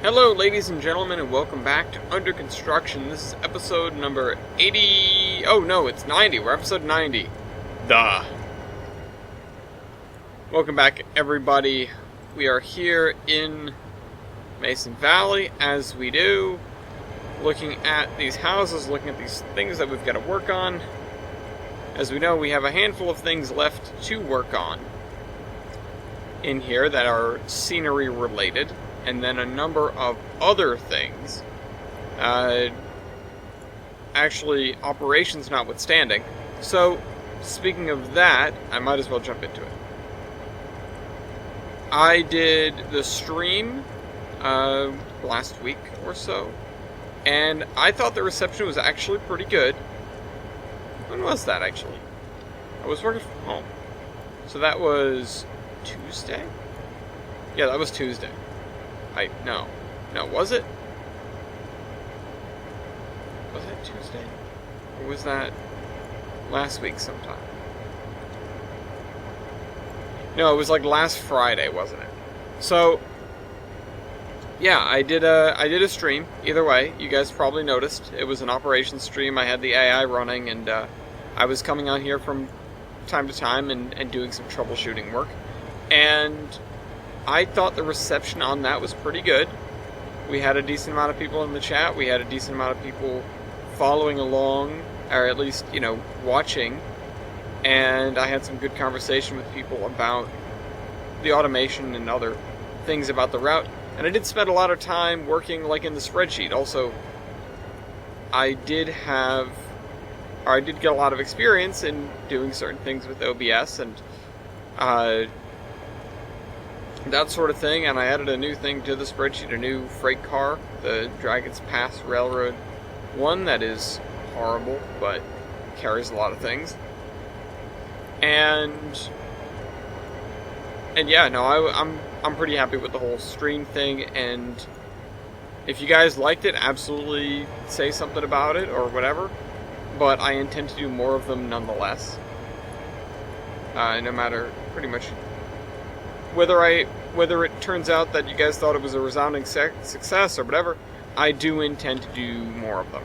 Hello, ladies and gentlemen, and welcome back to Under Construction. This is episode number 80... Oh, no, it's 90. We're episode 90. Duh. Welcome back, everybody. We are here in Mason Valley, as we do, looking at these houses, looking at these things that we've got to work on. As we know, we have a handful of things left to work on in here that are scenery related, and then a number of other things, actually operations notwithstanding. So, speaking of that, I might as well jump into it. I did the stream last week or so, and I thought the reception was actually pretty good. When was that, actually? I was working from home. So that was Tuesday? Yeah, that was Tuesday. No, was it? Was that Tuesday? Or was that last week sometime? No, it was like last Friday, wasn't it? So, yeah, I did a stream. Either way, you guys probably noticed. It was an operations stream. I had the AI running, and I was coming on here from time to time and doing some troubleshooting work. And I thought the reception on that was pretty good. We had a decent amount of people in the chat. We had a decent amount of people following along, or at least, watching. And I had some good conversation with people about the automation and other things about the route. And I did spend a lot of time working like in the spreadsheet. Also, I did get a lot of experience in doing certain things with OBS and that sort of thing, and I added a new thing to the spreadsheet, a new freight car, the Dragon's Pass Railroad one that is horrible, but carries a lot of things. And yeah, no, I'm pretty happy with the whole stream thing, and if you guys liked it, absolutely say something about it or whatever, but I intend to do more of them nonetheless. No matter pretty much whether it turns out that you guys thought it was a resounding success or whatever, I do intend to do more of them.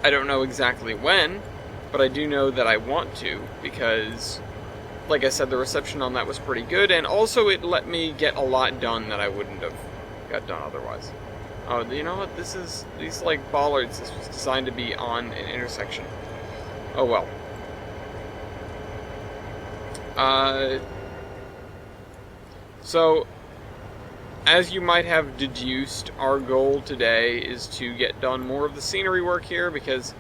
I don't know exactly when, but I do know that I want to, because, like I said, the reception on that was pretty good, and also it let me get a lot done that I wouldn't have got done otherwise. Oh, you know what? These like bollards, this was designed to be on an intersection. Oh well. So, as you might have deduced, our goal today is to get done more of the scenery work here, because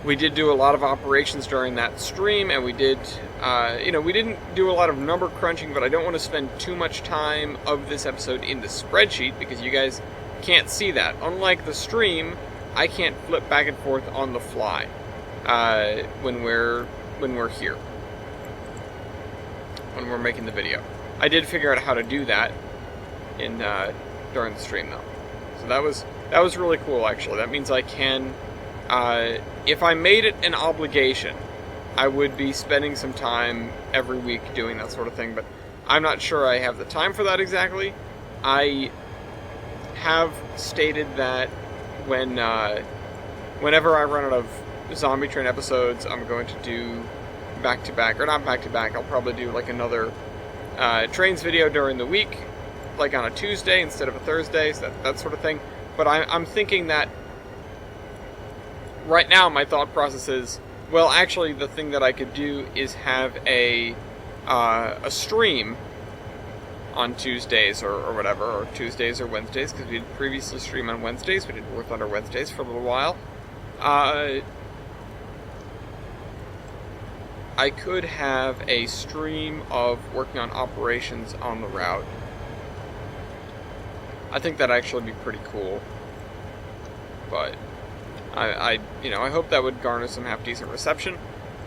we did do a lot of operations during that stream, and we did, we didn't do a lot of number crunching, but I don't want to spend too much time of this episode in the spreadsheet, because you guys can't see that. Unlike the stream, I can't flip back and forth on the fly when we're here, when we're making the video. I did figure out how to do that during the stream, though. So that was really cool, actually. That means I can, if I made it an obligation, I would be spending some time every week doing that sort of thing, but I'm not sure I have the time for that exactly. I have stated that whenever I run out of Zombie Train episodes, I'm going to do back-to-back, or not back-to-back, I'll probably do like another trains video during the week, like on a Tuesday instead of a Thursday, so that sort of thing. But I'm thinking that right now my thought process is, well, actually the thing that I could do is have a stream on Tuesdays or whatever, or Tuesdays or Wednesdays, because we did previously stream on Wednesdays. We did Work Under Wednesdays for a little while. I could have a stream of working on operations on the route. I think that'd actually be pretty cool. But I hope that would garner some half-decent reception.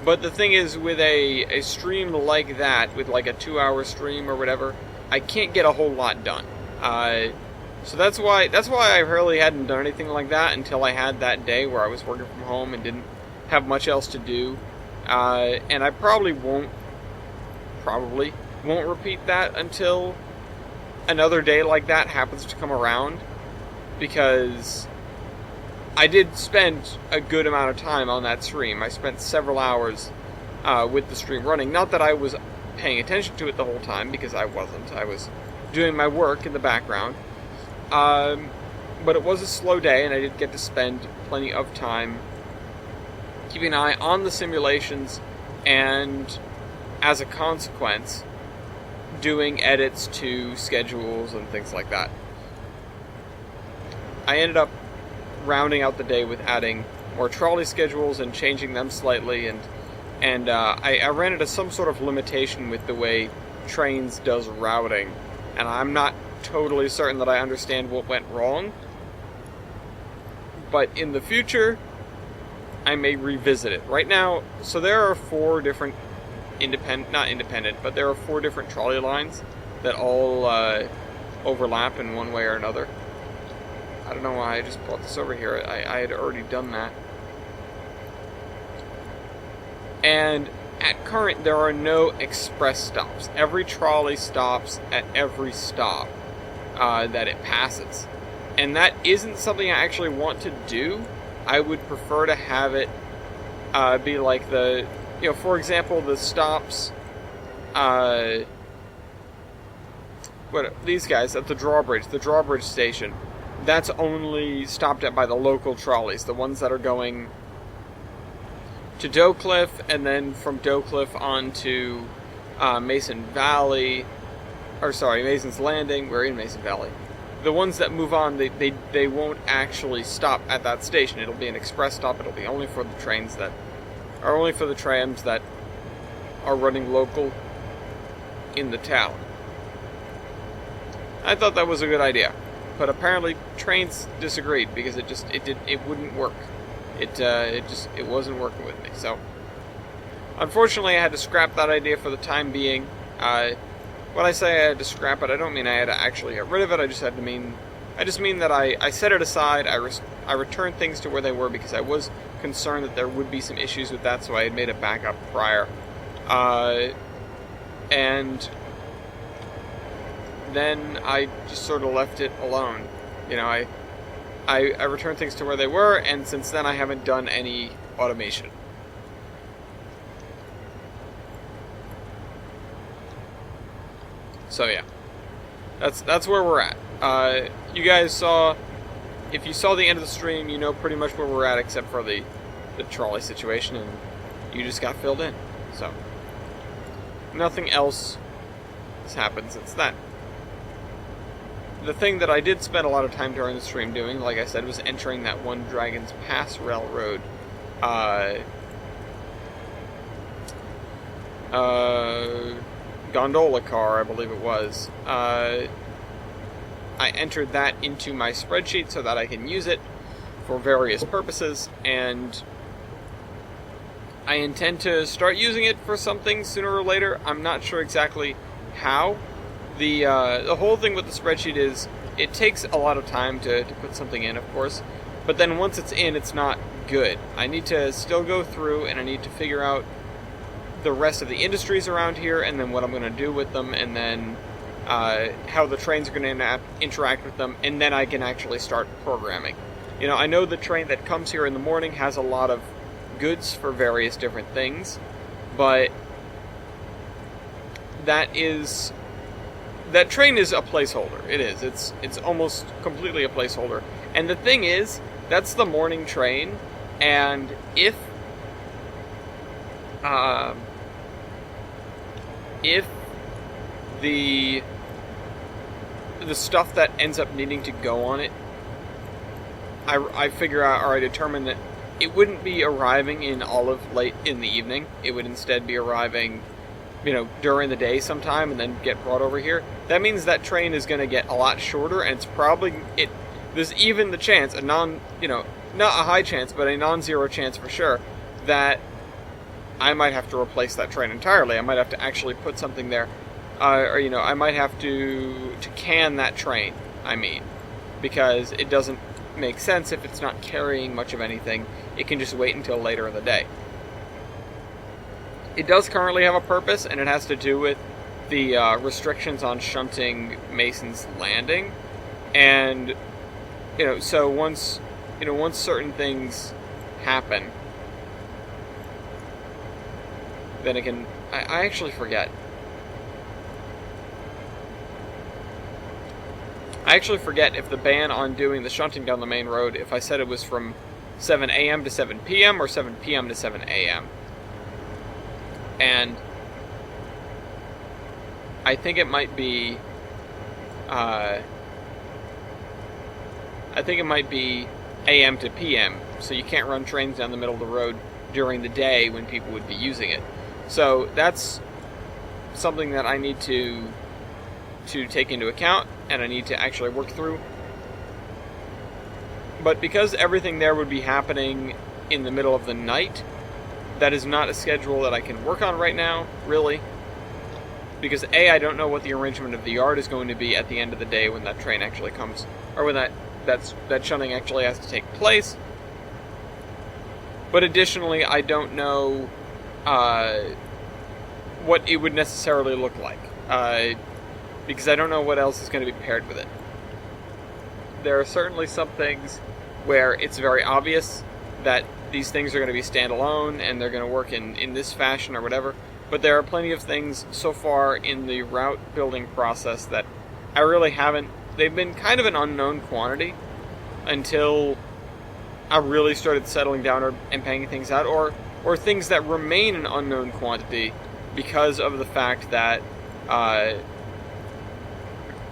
But the thing is, with a stream like that, with like a 2-hour stream or whatever, I can't get a whole lot done. So that's why I really hadn't done anything like that until I had that day where I was working from home and didn't have much else to do. And I probably won't repeat that until another day like that happens to come around, because I did spend a good amount of time on that stream. I spent several hours with the stream running. Not that I was paying attention to it the whole time, because I wasn't. I was doing my work in the background. But it was a slow day, and I did get to spend plenty of time keeping an eye on the simulations, and as a consequence, doing edits to schedules and things like that. I ended up rounding out the day with adding more trolley schedules and changing them slightly, and I ran into some sort of limitation with the way Trains does routing, and I'm not totally certain that I understand what went wrong, but in the future I may revisit it. Right now, so there are 4 different there are 4 different trolley lines that all overlap in one way or another. I don't know why I just brought this over here. I had already done that. And at current, there are no express stops. Every trolley stops at every stop that it passes. And that isn't something I actually want to do. I would prefer to have it be like the, for example, the stops, these guys at the drawbridge station, that's only stopped at by the local trolleys, the ones that are going to Doe Cliff, and then from Doe Cliff on to Mason's Landing. We're in Mason Valley. The ones that move on, they won't actually stop at that station. It'll be an express stop. It'll be only for the trams that are running local in the town. I thought that was a good idea, but apparently Trains disagreed, because it wouldn't work. It wasn't working with me. So unfortunately, I had to scrap that idea for the time being. When I say I had to scrap it, I don't mean I had to actually get rid of it. I just mean that I set it aside. I returned things to where they were, because I was concerned that there would be some issues with that, so I had made a backup prior. And then I just sort of left it alone. I returned things to where they were, and since then I haven't done any automation. So yeah, that's where we're at. You guys saw, if you saw the end of the stream, you know pretty much where we're at, except for the trolley situation, and you just got filled in. So nothing else has happened since then. The thing that I did spend a lot of time during the stream doing, like I said, was entering that one Dragon's Pass Railroad gondola car, I believe it was. I entered that into my spreadsheet so that I can use it for various purposes, and I intend to start using it for something sooner or later. I'm not sure exactly how. The whole thing with the spreadsheet is it takes a lot of time to put something in, of course, but then once it's in, it's not good. I need to still go through, and I need to figure out the rest of the industries around here, and then what I'm going to do with them, and then how the trains are going to interact with them, and then I can actually start programming. I know the train that comes here in the morning has a lot of goods for various different things, but that train is a placeholder. It is. It's almost completely a placeholder. And the thing is, that's the morning train, and if the stuff that ends up needing to go on it, I figure out, or I determine that it wouldn't be arriving in Olive late in the evening. It would instead be arriving, during the day sometime, and then get brought over here. That means that train is going to get a lot shorter, and it's probably, there's even the chance, not a high chance, but a non-zero chance for sure, that I might have to replace that train entirely. I might have to actually put something there, or I might have to can that train, because it doesn't make sense if it's not carrying much of anything. It can just wait until later in the day. It does currently have a purpose, and it has to do with the restrictions on shunting Mason's Landing, and so once certain things happen, then it can. I actually forget. I actually forget if the ban on doing the shunting down the main road, if I said it was from 7 a.m. to 7 p.m. or 7 p.m. to 7 a.m. And I think it might be a.m. to p.m. So you can't run trains down the middle of the road during the day when people would be using it. So that's something that I need to take into account, and I need to actually work through. But because everything there would be happening in the middle of the night, that is not a schedule that I can work on right now, really. Because A, I don't know what the arrangement of the yard is going to be at the end of the day when that train actually comes, or when that shunting actually has to take place. But additionally, I don't know what it would necessarily look like. Because I don't know what else is going to be paired with it. There are certainly some things where it's very obvious that these things are going to be standalone and they're going to work in this fashion or whatever, but there are plenty of things so far in the route building process that I really haven't. They've been kind of an unknown quantity until I really started settling down and paying things out, or things that remain an unknown quantity because of the fact that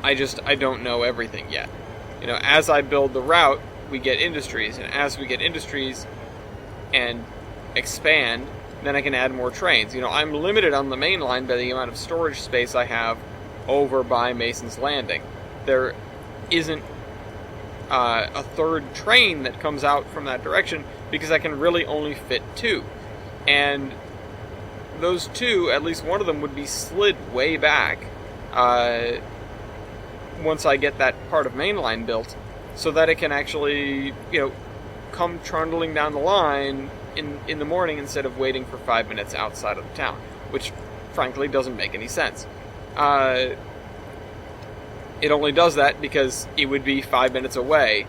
I don't know everything yet. As I build the route, we get industries, and as we get industries and expand, then I can add more trains. I'm limited on the main line by the amount of storage space I have over by Mason's Landing. There isn't a third train that comes out from that direction because I can really only fit 2. And those 2, at least one of them, would be slid way back once I get that part of mainline built, so that it can actually, come trundling down the line in the morning instead of waiting for 5 minutes outside of the town, which frankly doesn't make any sense. It only does that because it would be 5 minutes away,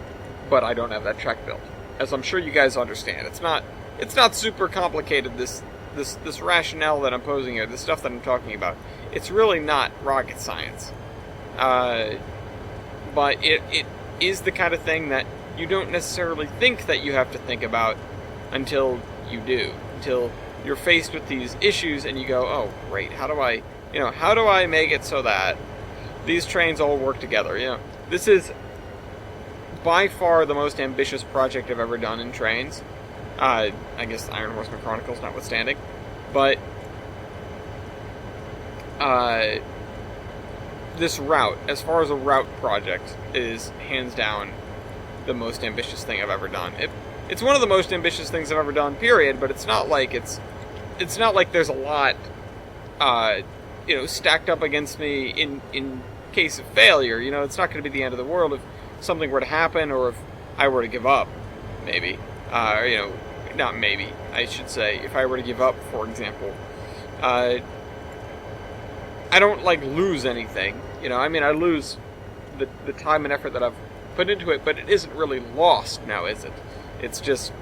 but I don't have that track built, as I'm sure you guys understand. It's not super complicated, this rationale that I'm posing here, the stuff that I'm talking about. It's really not rocket science. But it is the kind of thing that you don't necessarily think that you have to think about until you do. Until you're faced with these issues and you go, oh, great, how do I make it so that these trains all work together? This is by far the most ambitious project I've ever done in trains. I guess Iron Horseman Chronicles notwithstanding. But this route, as far as a route project, is hands down the most ambitious thing I've ever done. It's one of the most ambitious things I've ever done, period, but it's not like there's a lot stacked up against me in case of failure. It's not going to be the end of the world if something were to happen, or if I were to give up, maybe. Not maybe, I should say, if I were to give up, for example. I don't, lose anything. I lose the time and effort that I've put into it, but it isn't really lost now, is it? It's just,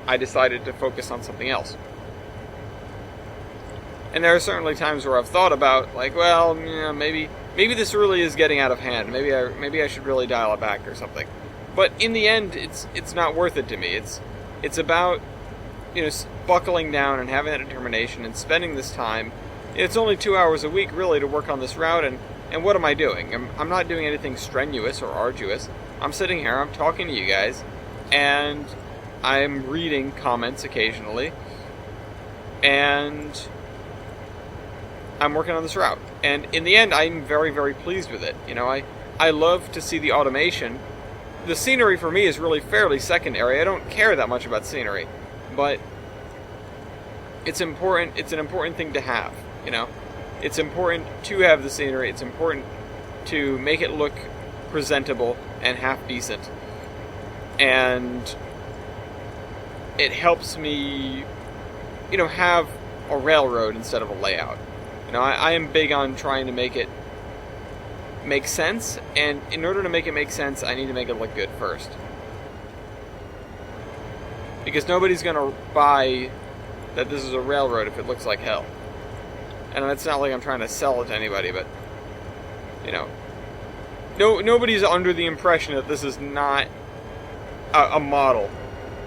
I decided to focus on something else. And there are certainly times where I've thought about, maybe this really is getting out of hand. Maybe I should really dial it back or something. But in the end, it's not worth it to me. It's about, buckling down and having that determination and spending this time. It's only 2 hours a week, really, to work on this route, and what am I doing? I'm not doing anything strenuous or arduous. I'm sitting here, I'm talking to you guys, and I'm reading comments occasionally, and I'm working on this route. And in the end, I'm very, very pleased with it. I love to see the automation. The scenery for me is really fairly secondary. I don't care that much about scenery, but it's important. It's an important thing to have. It's important to have the scenery. It's important to make it look presentable and half decent. And it helps me, have a railroad instead of a layout. You know, I am big on trying to make it make sense, and in order to make it make sense, I need to make it look good first. Because nobody's going to buy that this is a railroad if it looks like hell. And it's not like I'm trying to sell it to anybody, but, you know, nobody's under the impression that this is not a model.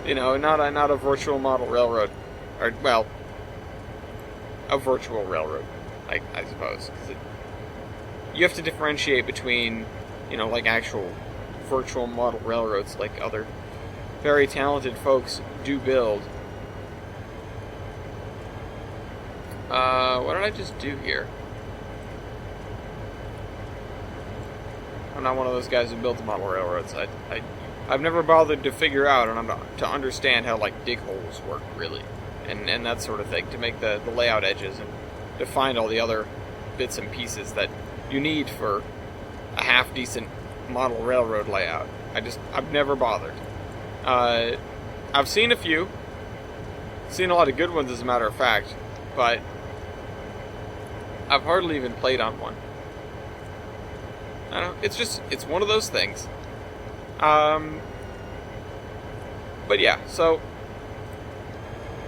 You know, not a virtual model railroad. Or, well, a virtual railroad, I suppose. 'Cause you have to differentiate between, you know, like actual virtual model railroads like other very talented folks do build. What did I just do here? I'm not one of those guys who built model railroads. I've never bothered to figure out and to understand how, like, dig holes work, really. And that sort of thing, to make the layout edges and to find all the other bits and pieces that you need for a half-decent model railroad layout. I've never bothered. I've seen a few. Seen a lot of good ones, as a matter of fact, but I've hardly even played on one. I don't know, it's one of those things. But yeah, so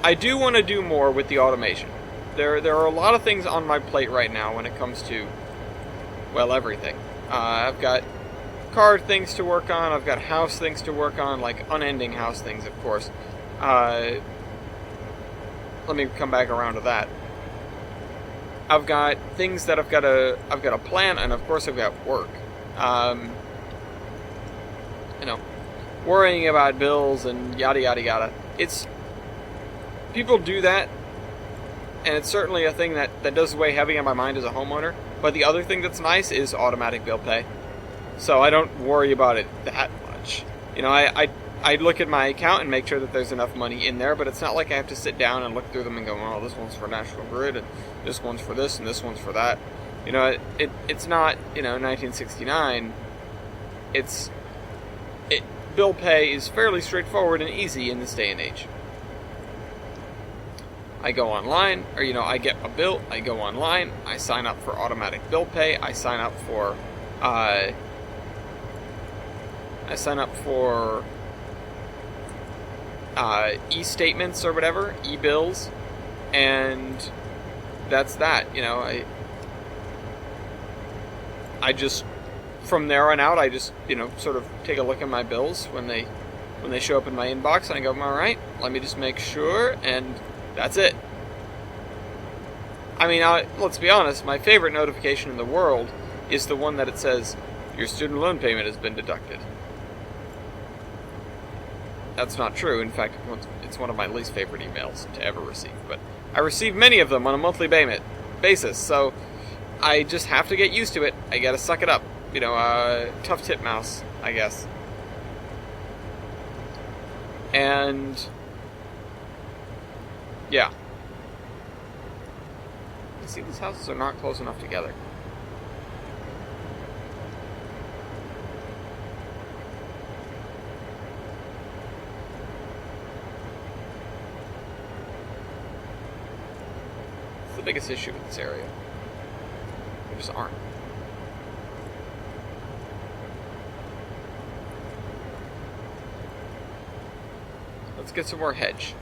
I do want to do more with the automation. There are a lot of things on my plate right now when it comes to, well, everything. I've got card things to work on, I've got house things to work on, like unending house things, of course. Let me come back around to that. I've got things that I've got to plan, and of course I've got work. You know, worrying about bills and yada yada yada. People do that, and it's certainly a thing that does weigh heavy on my mind as a homeowner. But the other thing that's nice is automatic bill pay, so I don't worry about it that much. You know, I look at my account and make sure that there's enough money in there, but it's not like I have to sit down and look through them and go, oh, this one's for National Grid, and this one's for this, and this one's for that. You know, it's not, you know, 1969. Bill pay is fairly straightforward and easy in this day and age. I go online, or, you know, I get a bill, I go online, I sign up for automatic bill pay, I sign up for e-statements or whatever, e-bills, and that's that. You know, I just, from there on out, I just, you know, sort of take a look at my bills when they show up in my inbox, and I go, alright, let me just make sure, and that's it. I mean, let's be honest, my favorite notification in the world is the one that it says, your student loan payment has been deducted. That's not true. In fact, it's one of my least favorite emails to ever receive. But I receive many of them on a monthly basis, so I just have to get used to it. I gotta suck it up. You know, tough titmouse, I guess. And yeah. You see, these houses are not close enough together. It's the biggest issue with this area. They just aren't. Let's get some more hedge.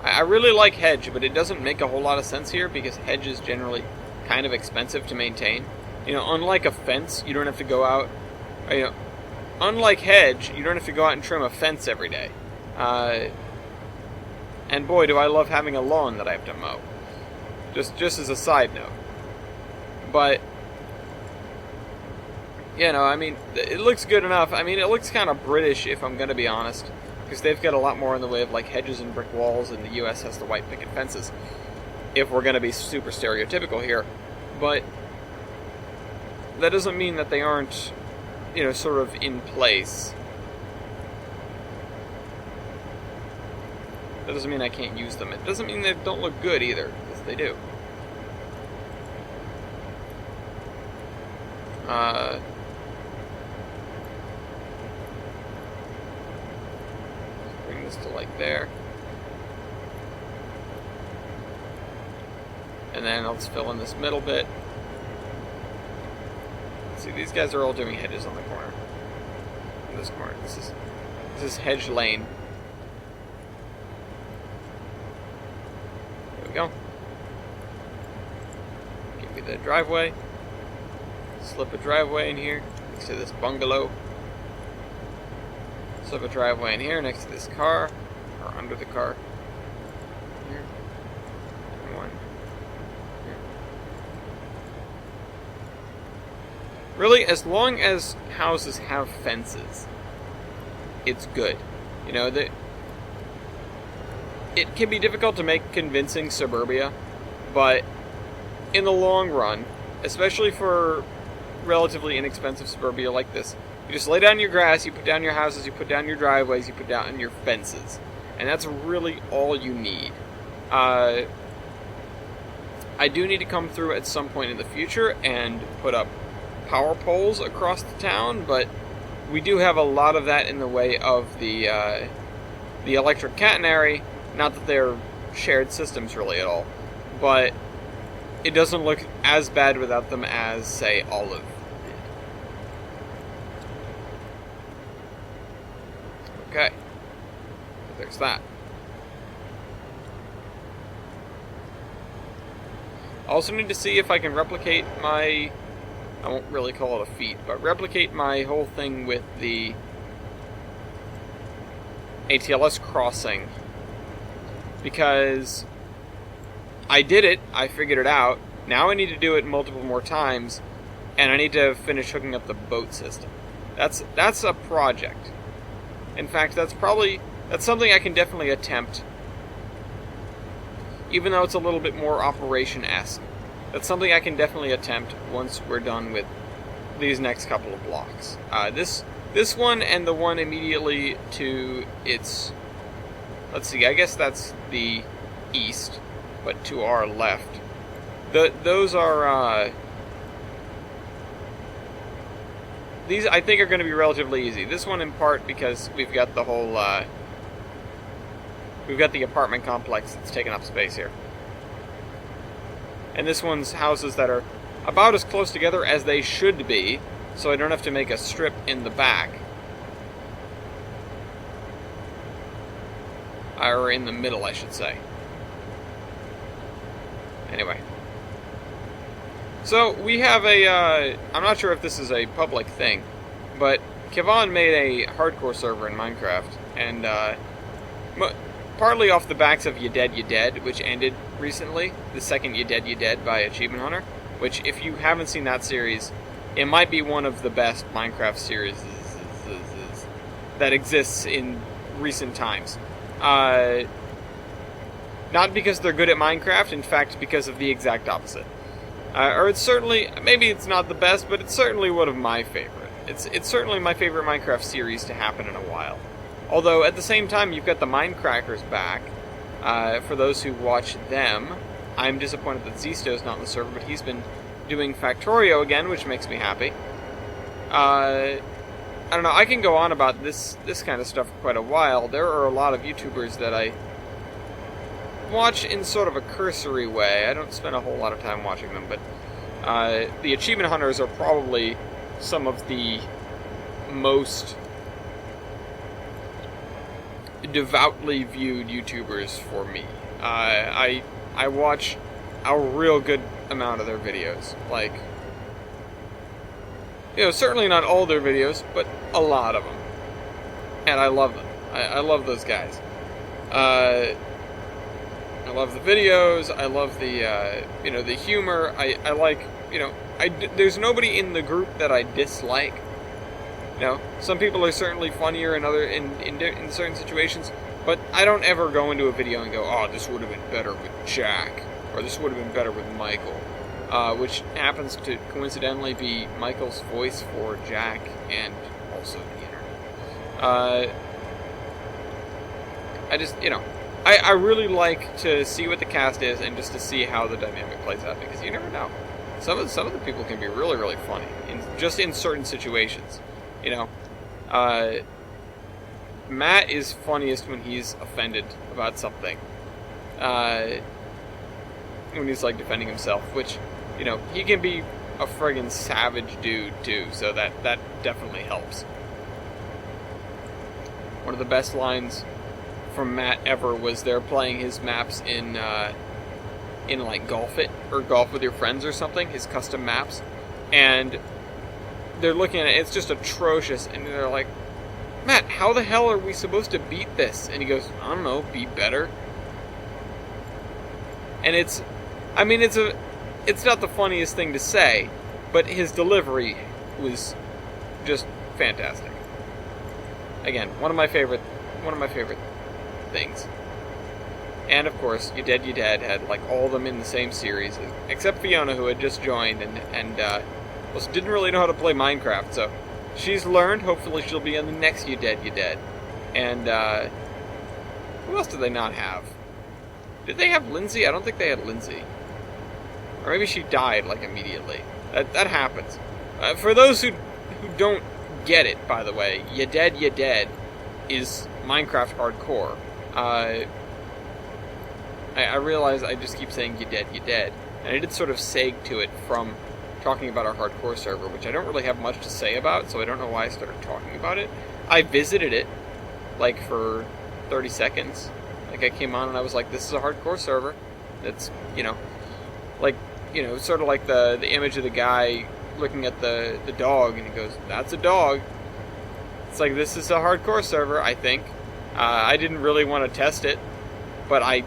I really like hedge, but it doesn't make a whole lot of sense here because hedge is generally kind of expensive to maintain. You know, unlike a fence, you don't have to go out. You know, unlike hedge, you don't have to go out and trim a fence every day. And boy, do I love having a lawn that I have to mow. Just as a side note. But you know, I mean, it looks good enough. I mean, it looks kind of British, if I'm going to be honest. Because they've got a lot more in the way of, like, hedges and brick walls, and the U.S. has the white picket fences. If we're going to be super stereotypical here. But that doesn't mean that they aren't, you know, sort of in place. That doesn't mean I can't use them. It doesn't mean they don't look good either, because they do. Bring this to like there. And then I'll just fill in this middle bit. See, these guys are all doing hedges on the corner. In this corner. This is hedge lane. There we go. Give me the driveway. Slip a driveway in here next to this bungalow. Slip a driveway in here next to this car, or under the car. Here. And one. Here. Really, as long as houses have fences, it's good. You know, it can be difficult to make convincing suburbia, but in the long run, especially for relatively inexpensive suburbia like this, you just lay down your grass, you put down your houses, you put down your driveways, you put down your fences. And that's really all you need. I do need to come through at some point in the future and put up power poles across the town, but we do have a lot of that in the way of the electric catenary. Not that they're shared systems really at all, but it doesn't look as bad without them as, say, Olive did. Okay. There's that. I also need to see if I can replicate my... I won't really call it a feat, but replicate my whole thing with the ATLS crossing. Because I did it, I figured it out. Now I need to do it multiple more times, and I need to finish hooking up the boat system. That's a project. In fact, that's something I can definitely attempt, even though it's a little bit more operation-esque. That's something I can definitely attempt once we're done with these next couple of blocks. This one and the one immediately to its... Let's see, I guess that's the east, but to our left. Those are... These, I think, are going to be relatively easy. This one in part because we've got the whole... we've got the apartment complex that's taking up space here. And this one's houses that are about as close together as they should be, so I don't have to make a strip in the back. Or in the middle, I should say. Anyway. So, we have a, I'm not sure if this is a public thing, but Kevon made a hardcore server in Minecraft, and, partly off the backs of You Dead, which ended recently, the second You Dead by Achievement Hunter, which, if you haven't seen that series, it might be one of the best Minecraft series that exists in recent times. Not because they're good at Minecraft, in fact, because of the exact opposite. Or it's certainly, maybe it's not the best, but it's certainly one of my favorite. It's certainly my favorite Minecraft series to happen in a while. Although, at the same time, you've got the Minecrackers back. For those who watch them, I'm disappointed that Zisto's not in the server, but he's been doing Factorio again, which makes me happy. I don't know, I can go on about this kind of stuff for quite a while. There are a lot of YouTubers that I watch in sort of a cursory way. I don't spend a whole lot of time watching them, but the Achievement Hunters are probably some of the most devoutly viewed YouTubers for me. I watch a real good amount of their videos. Like, you know, certainly not all their videos, but a lot of them. And I love them. I love those guys. I love the videos. I love the, you know, the humor. I like, you know, there's nobody in the group that I dislike. You know, some people are certainly funnier in certain situations, but I don't ever go into a video and go, oh, this would have been better with Jack, or this would have been better with Michael, which happens to coincidentally be Michael's voice for Jack and also Peter. I just, you know, I really like to see what the cast is and just to see how the dynamic plays out, because you never know. Some of the people can be really, really funny, just in certain situations. You know, Matt is funniest when he's offended about something. You when he's like defending himself, which, you know, he can be a friggin' savage dude too, so that definitely helps. One of the best lines from Matt ever was they're playing his maps in like Golf It, or Golf with Your Friends or something, his custom maps, and they're looking at it, it's just atrocious, and they're like, Matt, how the hell are we supposed to beat this? And he goes, I don't know, be better. And it's not the funniest thing to say, but his delivery was just fantastic. Again, one of my favorite things. And of course, You Dead, You Dead had like all of them in the same series, except Fiona, who had just joined and didn't really know how to play Minecraft, so she's learned. Hopefully she'll be on the next You Dead, You Dead. And who else did they not have? Did they have Lindsay? I don't think they had Lindsay. Or maybe she died like immediately. That happens. For those who don't get it, by the way, You Dead, You Dead is Minecraft hardcore. I realize I just keep saying You Dead, You Dead, and I did sort of seg to it from talking about our hardcore server, which I don't really have much to say about, so I don't know why I started talking about it. I visited it, like, for 30 seconds. Like, I came on and I was like, this is a hardcore server. It's, sort of like the image of the guy looking at the dog, and he goes, that's a dog. It's like, this is a hardcore server, I think. I didn't really want to test it, but I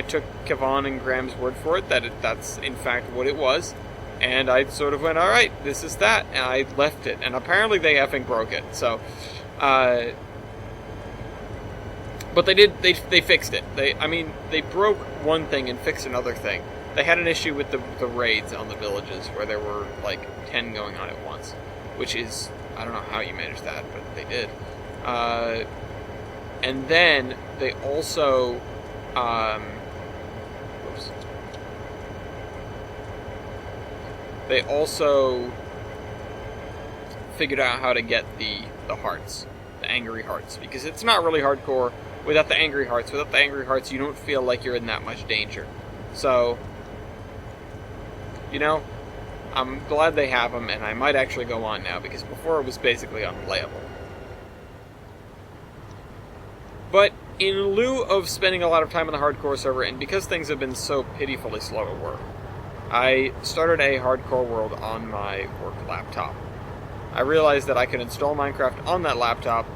took Kevon and Graham's word for it, that's in fact what it was. And I sort of went, alright, this is that, and I left it. And apparently they effing broke it, so, but they fixed it. They broke one thing and fixed another thing. They had an issue with the raids on the villages, where there were, like, 10 going on at once. Which is, I don't know how you managed that, but they did. And then, they also, They also figured out how to get the hearts, the angry hearts, because it's not really hardcore without the angry hearts. Without the angry hearts, you don't feel like you're in that much danger. So, I'm glad they have them, and I might actually go on now, because before it was basically unplayable. But in lieu of spending a lot of time on the hardcore server, and because things have been so pitifully slow at work, I started a hardcore world on my work laptop. I realized that I could install Minecraft on that laptop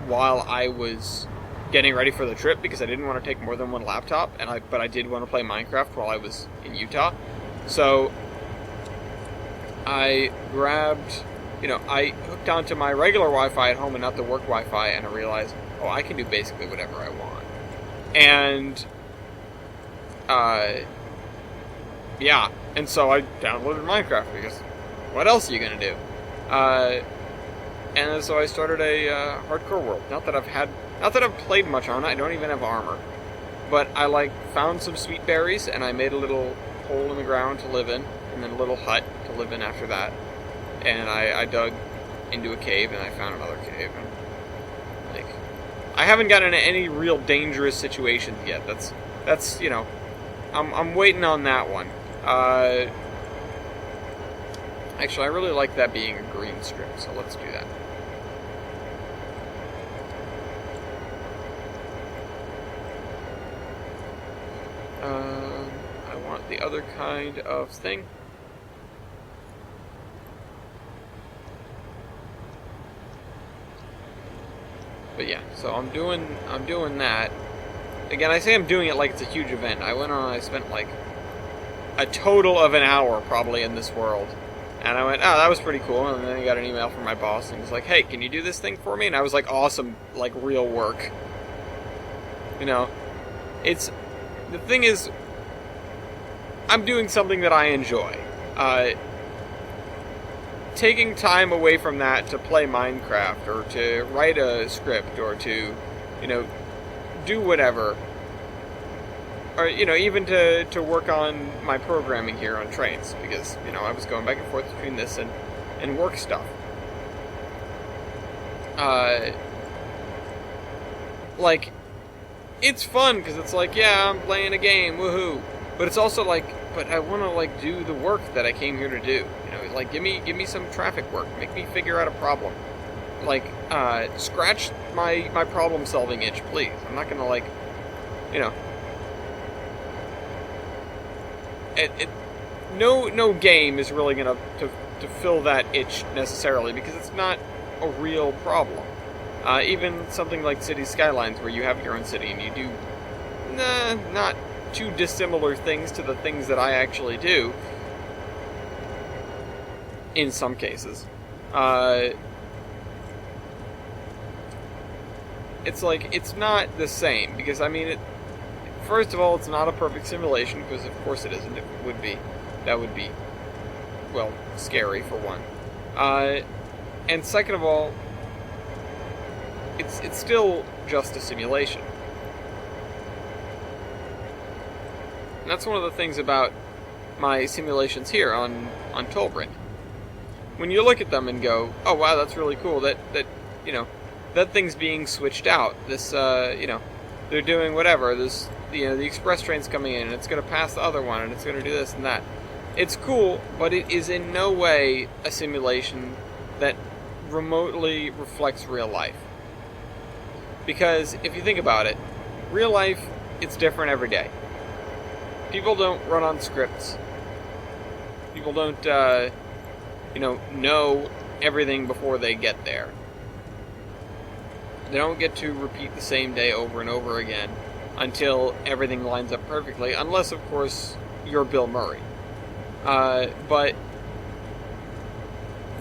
while I was getting ready for the trip, because I didn't want to take more than one laptop, but I did want to play Minecraft while I was in Utah. So I grabbed, I hooked onto my regular Wi-Fi at home and not the work Wi-Fi, and I realized, I can do basically whatever I want. And and so I downloaded Minecraft, because what else are you going to do? And so I started a hardcore world. Not that I've played much on it, I don't even have armor. But I, found some sweet berries, and I made a little hole in the ground to live in, and then a little hut to live in after that. And I dug into a cave, and I found another cave, and, I haven't gotten into any real dangerous situations yet. That's I'm waiting on that one. Actually, I really like that being a green strip, so let's do that. I want the other kind of thing. But yeah, so I'm doing that. Again, I say I'm doing it like it's a huge event. I went on, I spent a total of an hour probably in this world. And I went, that was pretty cool. And then I got an email from my boss, and he was like, hey, can you do this thing for me? And I was like, awesome, real work. The thing is, I'm doing something that I enjoy. Taking time away from that to play Minecraft, or to write a script, or to, do whatever. Or, even to work on my programming here on trains, because, I was going back and forth between this and work stuff. it's fun because it's like, yeah, I'm playing a game, woohoo. But it's also like, but I want to like do the work that I came here to do. You know, like give me some traffic work, make me figure out a problem. Like, scratch my problem solving itch, please. I'm not gonna like, you know, no game is really gonna to fill that itch necessarily because it's not a real problem. Even something like City Skylines, where you have your own city and you do not too dissimilar things to the things that I actually do. In some cases, it's like it's not the same because I mean, first of all, it's not a perfect simulation because of course it isn't. If it would be, that would be, well, scary for one. And second of all, it's still just a simulation. And that's one of the things about my simulations here on Tollbrin. When you look at them and go, oh wow, that's really cool, that you know, that thing's being switched out. This you know, they're doing whatever. This, you know, the express train's coming in and it's going to pass the other one and it's going to do this and that. It's cool, but it is in no way a simulation that remotely reflects real life. Because if you think about it, real life, it's different every day. People don't run on scripts. People don't, you know everything before they get there. They don't get to repeat the same day over and over again until everything lines up perfectly, unless, of course, you're Bill Murray.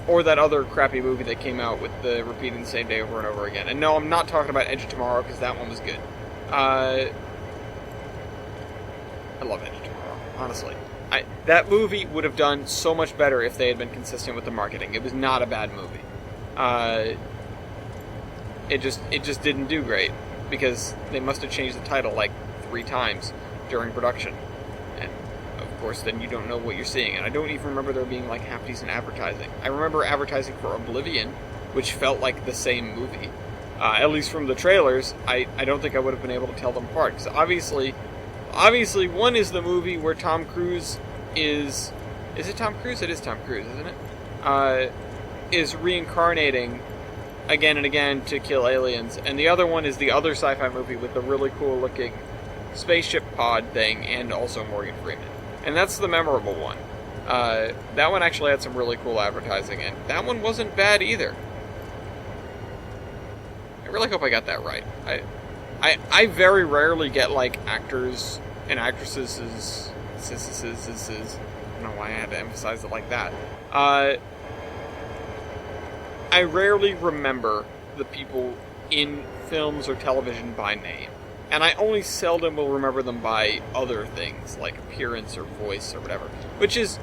Or that other crappy movie that came out with the repeating the same day over and over again. And no, I'm not talking about Edge of Tomorrow, because that one was good. I love Edge of Tomorrow, honestly. That movie would have done so much better if they had been consistent with the marketing. It was not a bad movie. It just didn't do great, because they must have changed the title like 3 times during production. And of course, then you don't know what you're seeing. And I don't even remember there being like half-decent advertising. I remember advertising for Oblivion, which felt like the same movie. At least from the trailers, I don't think I would have been able to tell them apart. Because obviously, one is the movie where Tom Cruise is... Is it Tom Cruise? It is Tom Cruise, isn't it? Is reincarnating again and again to kill aliens. And the other one is the other sci-fi movie with the really cool-looking spaceship pod thing and also Morgan Freeman. And that's the memorable one. That one actually had some really cool advertising, and that one wasn't bad either. I really hope I got that right. I very rarely get, like, actors and actresses' I don't know why I had to emphasize it like that. I rarely remember the people in films or television by name. And I only seldom will remember them by other things, like appearance or voice or whatever. Which is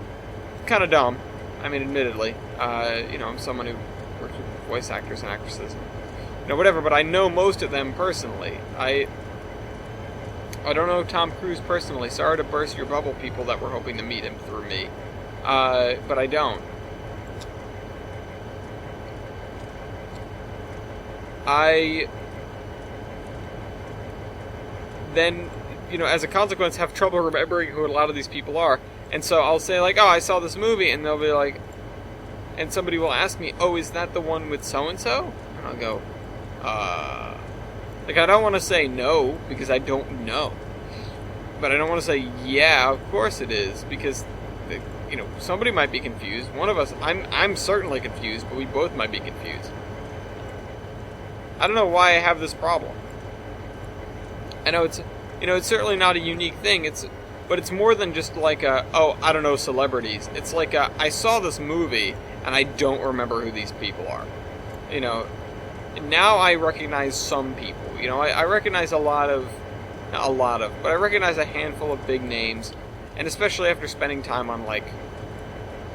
kind of dumb. I mean, admittedly. I'm someone who works with voice actors and actresses. Whatever, but I know most of them personally. I don't know Tom Cruise personally. Sorry to burst your bubble, people that were hoping to meet him through me. But I don't. I then, as a consequence, have trouble remembering who a lot of these people are. And so I'll say, like, oh, I saw this movie, and they'll be like, and somebody will ask me, oh, is that the one with so-and-so? And I'll go, like, I don't want to say no, because I don't know. But I don't want to say, yeah, of course it is, because, somebody might be confused. One of us, I'm certainly confused, but we both might be confused. I don't know why I have this problem. I know it's certainly not a unique thing. But it's more than just like I don't know celebrities. It's like I saw this movie and I don't remember who these people are. Now I recognize some people. I recognize not a lot of, but I recognize a handful of big names, and especially after spending time on like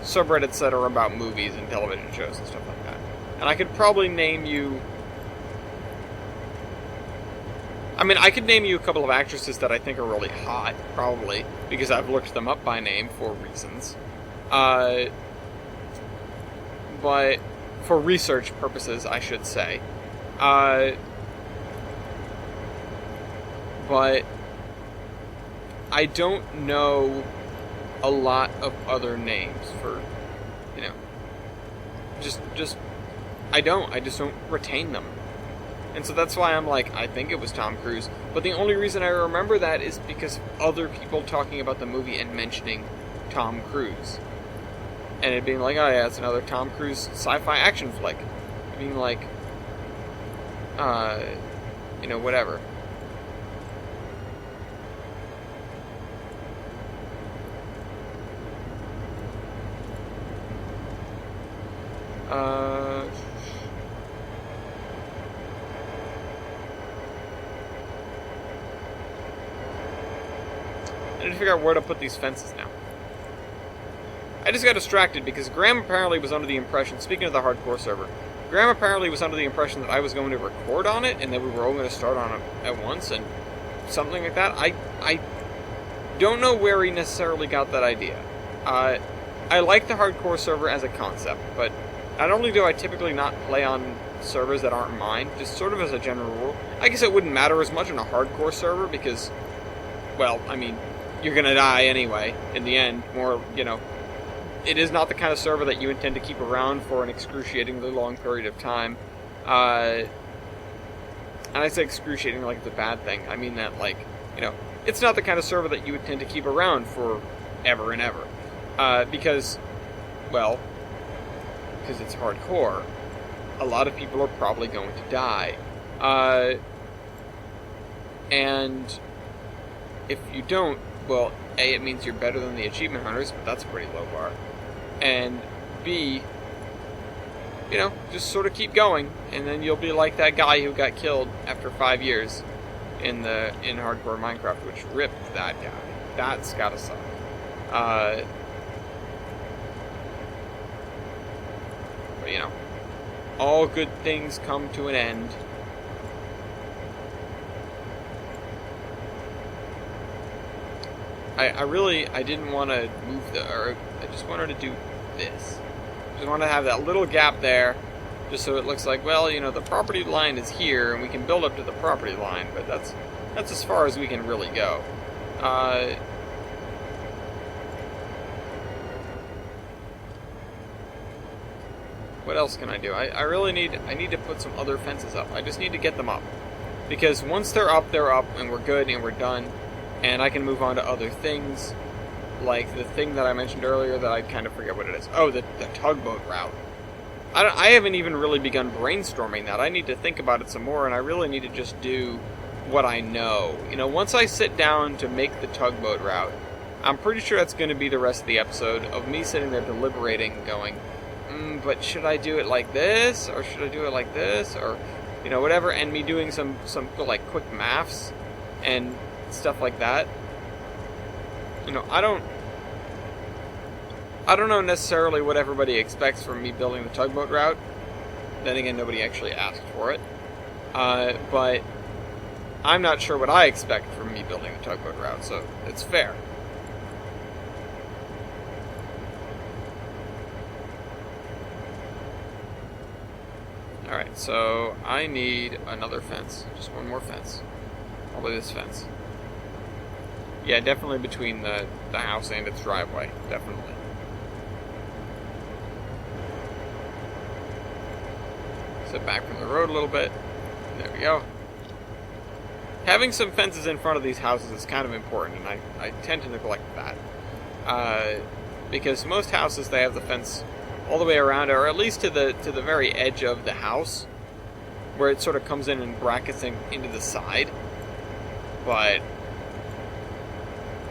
subreddits that are about movies and television shows and stuff like that. And I could probably name you. I could name you a couple of actresses that I think are really hot, probably, because I've looked them up by name for reasons. But for research purposes, I should say. but I don't know a lot of other names for, you know, I just don't retain them. And so that's why I'm like, I think it was Tom Cruise. But the only reason I remember that is because of other people talking about the movie and mentioning Tom Cruise. And it being like, oh yeah, it's another Tom Cruise sci-fi action flick. Being like, whatever. I need to figure out where to put these fences now. I just got distracted because Graham apparently was under the impression, speaking of the hardcore server, Graham apparently was under the impression that I was going to record on it and that we were all going to start on it at once and something like that. I don't know where he necessarily got that idea. I like the hardcore server as a concept, but not only do I typically not play on servers that aren't mine, just sort of as a general rule, I guess it wouldn't matter as much on a hardcore server because, well, I mean, you're going to die anyway in the end, it is not the kind of server that you intend to keep around for an excruciatingly long period of time. And I say excruciating like it's a bad thing. I mean that, it's not the kind of server that you intend to keep around for ever and ever. Because it's hardcore. A lot of people are probably going to die. And if you don't, well, A, it means you're better than the achievement hunters, but that's a pretty low bar. And B, just sort of keep going, and then you'll be like that guy who got killed after 5 years in hardcore Minecraft, which ripped that guy. That's gotta suck. But all good things come to an end. I didn't want to move I just wanted to do this. Just wanted to have that little gap there, just so it looks like, well, the property line is here, and we can build up to the property line, but that's as far as we can really go. What else can I do? I need to put some other fences up. I just need to get them up. Because once they're up, and we're good, and we're done. And I can move on to other things, like the thing that I mentioned earlier that I kind of forget what it is. Oh, the tugboat route. I haven't even really begun brainstorming that. I need to think about it some more, and I really need to just do what I know. Once I sit down to make the tugboat route, I'm pretty sure that's going to be the rest of the episode of me sitting there deliberating, going, but should I do it like this, or should I do it like this, or, whatever, and me doing some quick maths, and stuff like that. I don't know necessarily what everybody expects from me building the tugboat route. Then again, nobody actually asked for it. But I'm not sure what I expect from me building the tugboat route, so it's fair. Alright, so I need another fence. Just one more fence. Probably this fence. Yeah, definitely between the house and its driveway. Definitely. Sit back from the road a little bit. There we go. Having some fences in front of these houses is kind of important, and I tend to neglect that. Because most houses, they have the fence all the way around, or at least to the very edge of the house, where it sort of comes in and brackets into the side. But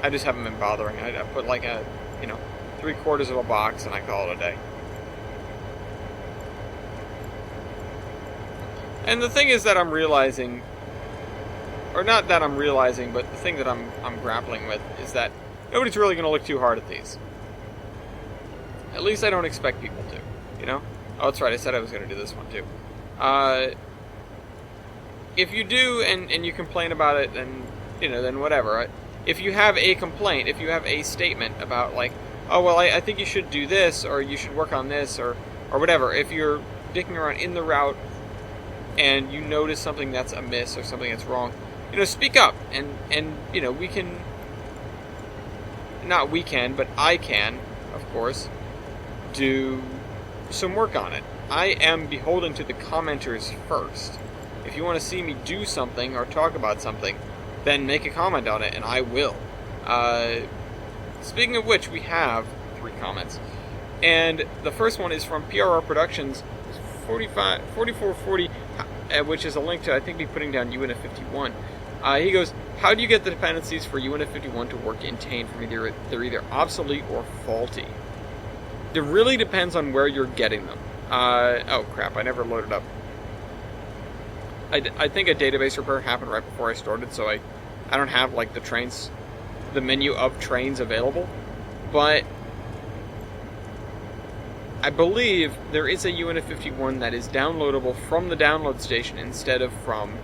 I just haven't been bothering. I put like a, 3/4 of a box, and I call it a day. And the thing is that I'm realizing, or not that I'm realizing, but the thing that I'm grappling with is that nobody's really going to look too hard at these. At least I don't expect people to, Oh, that's right, I said I was going to do this one too. If you do, and you complain about it, then whatever. If you have a complaint, if you have a statement about like, oh, well, I think you should do this, or you should work on this, or whatever. If you're dicking around in the route, and you notice something that's amiss, or something that's wrong, speak up, and we can, not we can, but I can, of course, do some work on it. I am beholden to the commenters first. If you want to see me do something or talk about something, then make a comment on it, and I will. Speaking of which, we have 3 comments. And the first one is from PRR Productions, 4440, which is a link to, I think, be putting down UNF51. He goes, how do you get the dependencies for UNF51 to work in Tane from they're either obsolete or faulty? It really depends on where you're getting them. Oh crap, I never loaded up. I think a database repair happened right before I started, so I don't have like the menu of trains available. But I believe there is a UNF51 that is downloadable from the download station instead of from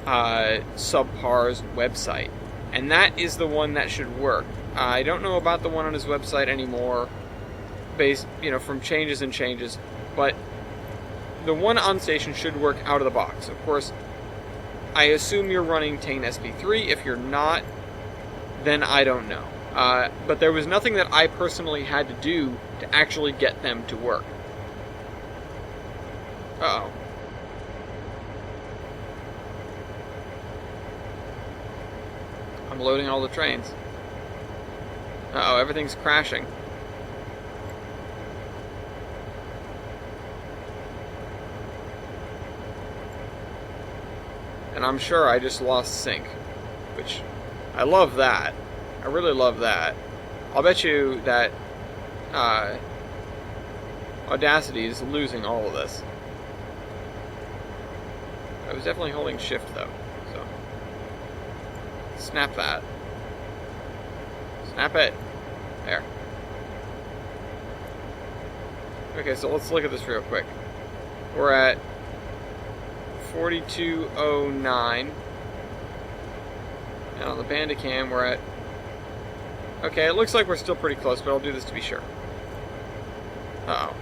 Subpar's website. And that is the one that should work. I don't know about the one on his website anymore, based, from changes, but the one on station should work out of the box. Of course, I assume you're running Tane SP3. If you're not, then I don't know. But there was nothing that I personally had to do to actually get them to work. Uh-oh. I'm loading all the trains. Uh-oh, everything's crashing. And I'm sure I just lost sync, which I love that. I really love that. I'll bet you that Audacity is losing all of this. I was definitely holding shift though, so snap that. Snap it. There. Okay, so let's look at this real quick. We're at 4209. And on the Bandicam, we're at... Okay, it looks like we're still pretty close, but I'll do this to be sure. Uh-oh.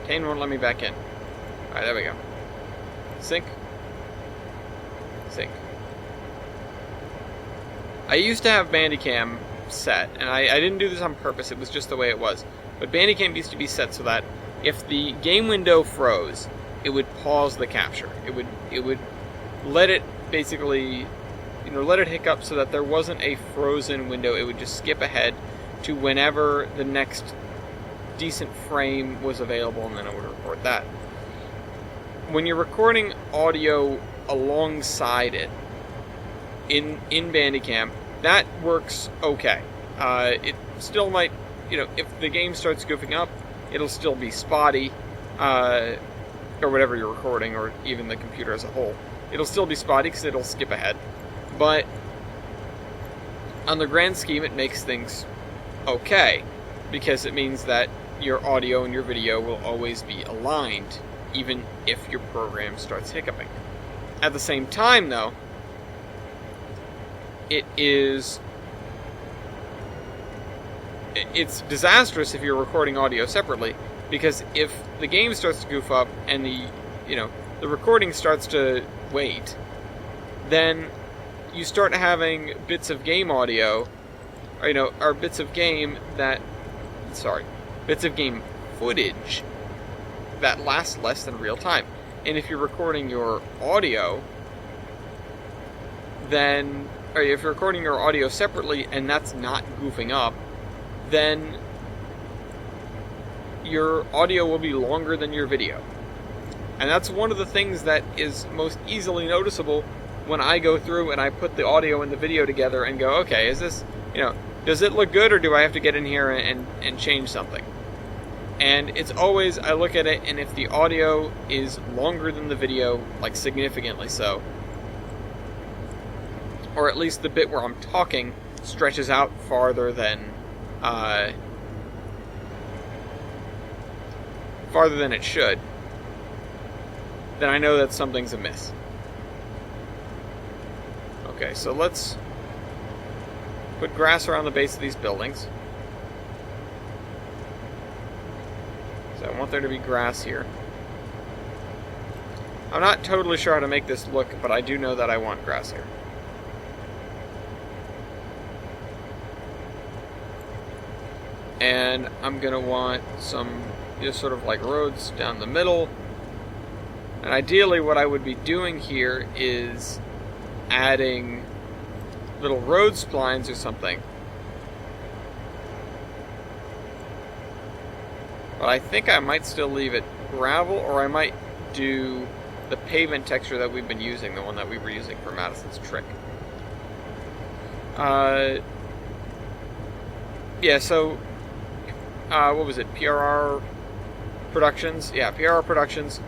Tane won't let me back in. Alright, there we go. Sync. Sync. I used to have Bandicam set, and I didn't do this on purpose, it was just the way it was. But Bandicam used to be set so that if the game window froze, it would pause the capture. It would let it basically, let it hiccup so that there wasn't a frozen window. It would just skip ahead to whenever the next decent frame was available, and then it would record that. When you're recording audio alongside it in Bandicam, that works okay. It still might, if the game starts goofing up, it'll still be spotty. Or whatever you're recording, or even the computer as a whole. It'll still be spotty because it'll skip ahead. But on the grand scheme, it makes things okay, because it means that your audio and your video will always be aligned, even if your program starts hiccuping. At the same time, though, it's disastrous if you're recording audio separately, because if the game starts to goof up and the recording starts to wait, then you start having bits of game audio, or bits of game footage that last less than real time. And if you're recording your audio, or if you're recording your audio separately and that's not goofing up, then your audio will be longer than your video. And that's one of the things that is most easily noticeable when I go through and I put the audio and the video together and go, okay, is this, does it look good, or do I have to get in here and change something? And it's always, I look at it, and if the audio is longer than the video, like significantly so, or at least the bit where I'm talking stretches out farther than it should, then I know that something's amiss. Okay, so let's put grass around the base of these buildings. So I want there to be grass here. I'm not totally sure how to make this look, but I do know that I want grass here. And I'm going to want some, sort of like roads down the middle. And ideally what I would be doing here is adding little road splines or something. But I think I might still leave it gravel, or I might do the pavement texture that we've been using, the one that we were using for Madison's trick. Yeah, so, what was it, PRR Productions? Yeah, PRR Productions.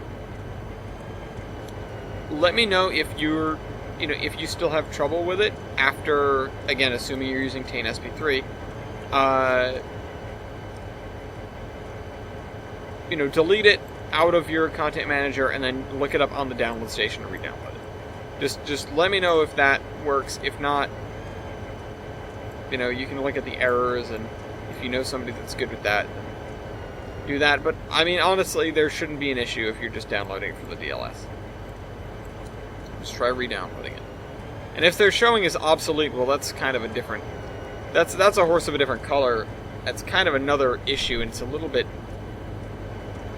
Let me know if you're, if you still have trouble with it after, again, assuming you're using Tane SP3. Delete it out of your content manager and then look it up on the download station and re-download it. Just let me know if that works. If not, you can look at the errors, and if you know somebody that's good with that, do that. But, I mean, honestly, there shouldn't be an issue if you're just downloading it from the DLS. Just try re-downloading it. And if they're showing as obsolete, well, that's kind of a different... That's a horse of a different color. That's kind of another issue, and it's a little bit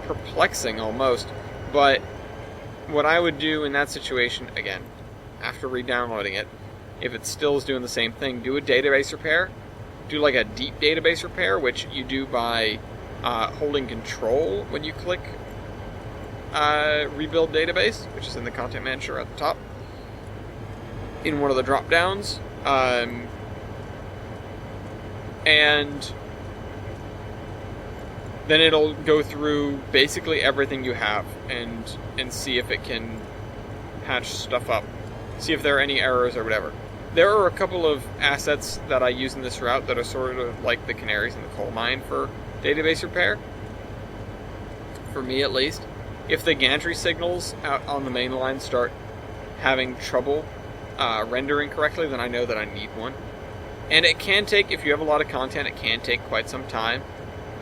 perplexing almost. But what I would do in that situation, again, after re-downloading it, if it still is doing the same thing, do a database repair. Do like a deep database repair, which you do by holding control when you click rebuild database, which is in the content manager at the top in one of the drop downs, and then it'll go through basically everything you have and see if it can patch stuff up, see if there are any errors or whatever. There are a couple of assets that I use in this route that are sort of like the canaries in the coal mine for database repair, for me at least. If the gantry signals out on the main line start having trouble rendering correctly, then I know that I need one. And it can take, if you have a lot of content, it can take quite some time.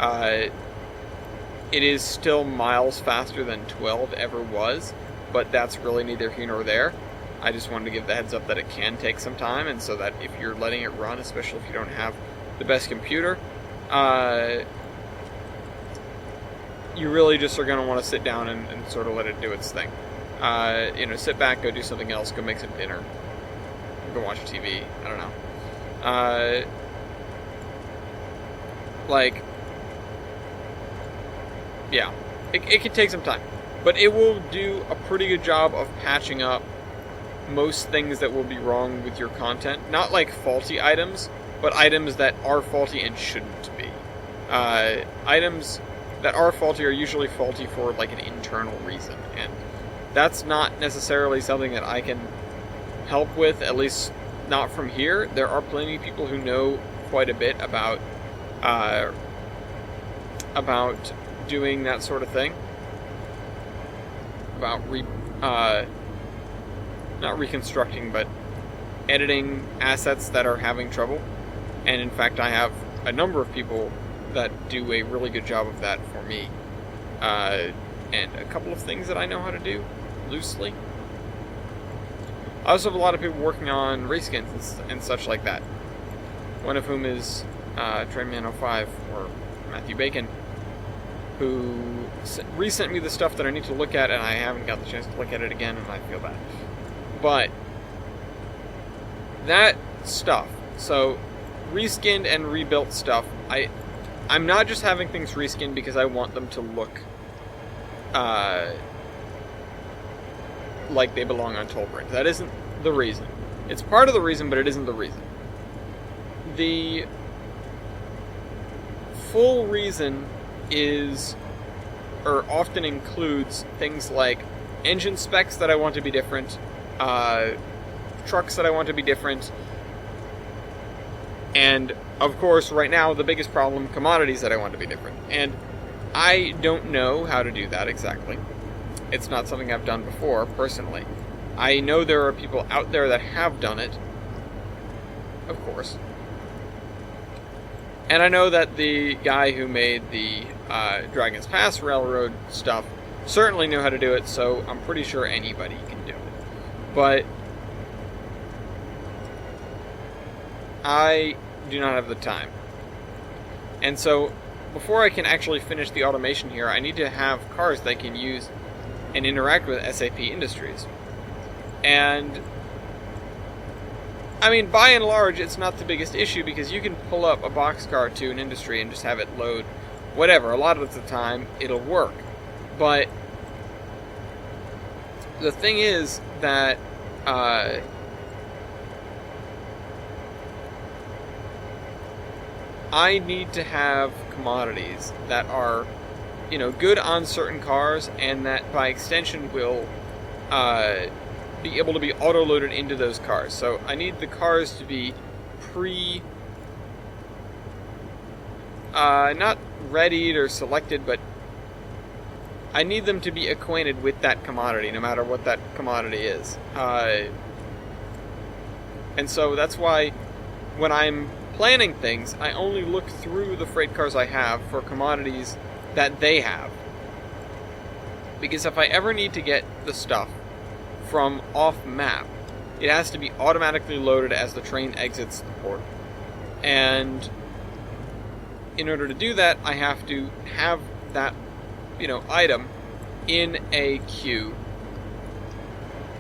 It is still miles faster than 12 ever was, but that's really neither here nor there. I just wanted to give the heads up that it can take some time, and so that if you're letting it run, especially if you don't have the best computer, you really just are going to want to sit down and sort of let it do its thing. Sit back, go do something else, go make some dinner, go watch TV, I don't know. Yeah, it could take some time, but it will do a pretty good job of patching up most things that will be wrong with your content. Not like faulty items, but items that are faulty and shouldn't be. Items that are faulty are usually faulty for like an internal reason, and that's not necessarily something that I can help with, at least not from here. There are plenty of people who know quite a bit about doing that sort of thing, about not reconstructing, but editing assets that are having trouble. And in fact, I have a number of people that do a really good job of that for me, and a couple of things that I know how to do loosely. I also have a lot of people working on reskins and such like that, one of whom is Trainman05, or Matthew Bacon, who resent me the stuff that I need to look at, and I haven't got the chance to look at it again, and I feel bad. But that stuff, so reskinned and rebuilt stuff, I'm not just having things reskinned because I want them to look like they belong on Tollbridge. That isn't the reason. It's part of the reason, but it isn't the reason. The full reason is, or often includes, things like engine specs that I want to be different, trucks that I want to be different, and of course right now the biggest problem, commodities that I want to be different. And I don't know how to do that exactly. It's not something I've done before personally. I know there are people out there that have done it, of course. And I know that the guy who made the Dragon's Pass Railroad stuff certainly know how to do it, so I'm pretty sure anybody can do it. But I do not have the time. And so, before I can actually finish the automation here, I need to have cars that can use and interact with SAP Industries. And, I mean, by and large, it's not the biggest issue, because you can pull up a boxcar to an industry and just have it load whatever. A lot of the time, it'll work. But the thing is that I need to have commodities that are, good on certain cars, and that by extension will be able to be auto-loaded into those cars. So I need the cars to be not readied or selected, but I need them to be acquainted with that commodity, no matter what that commodity is. And so that's why when I'm planning things, I only look through the freight cars I have for commodities that they have. Because if I ever need to get the stuff from off map, it has to be automatically loaded as the train exits the port. And in order to do that, I have to have that, item in a queue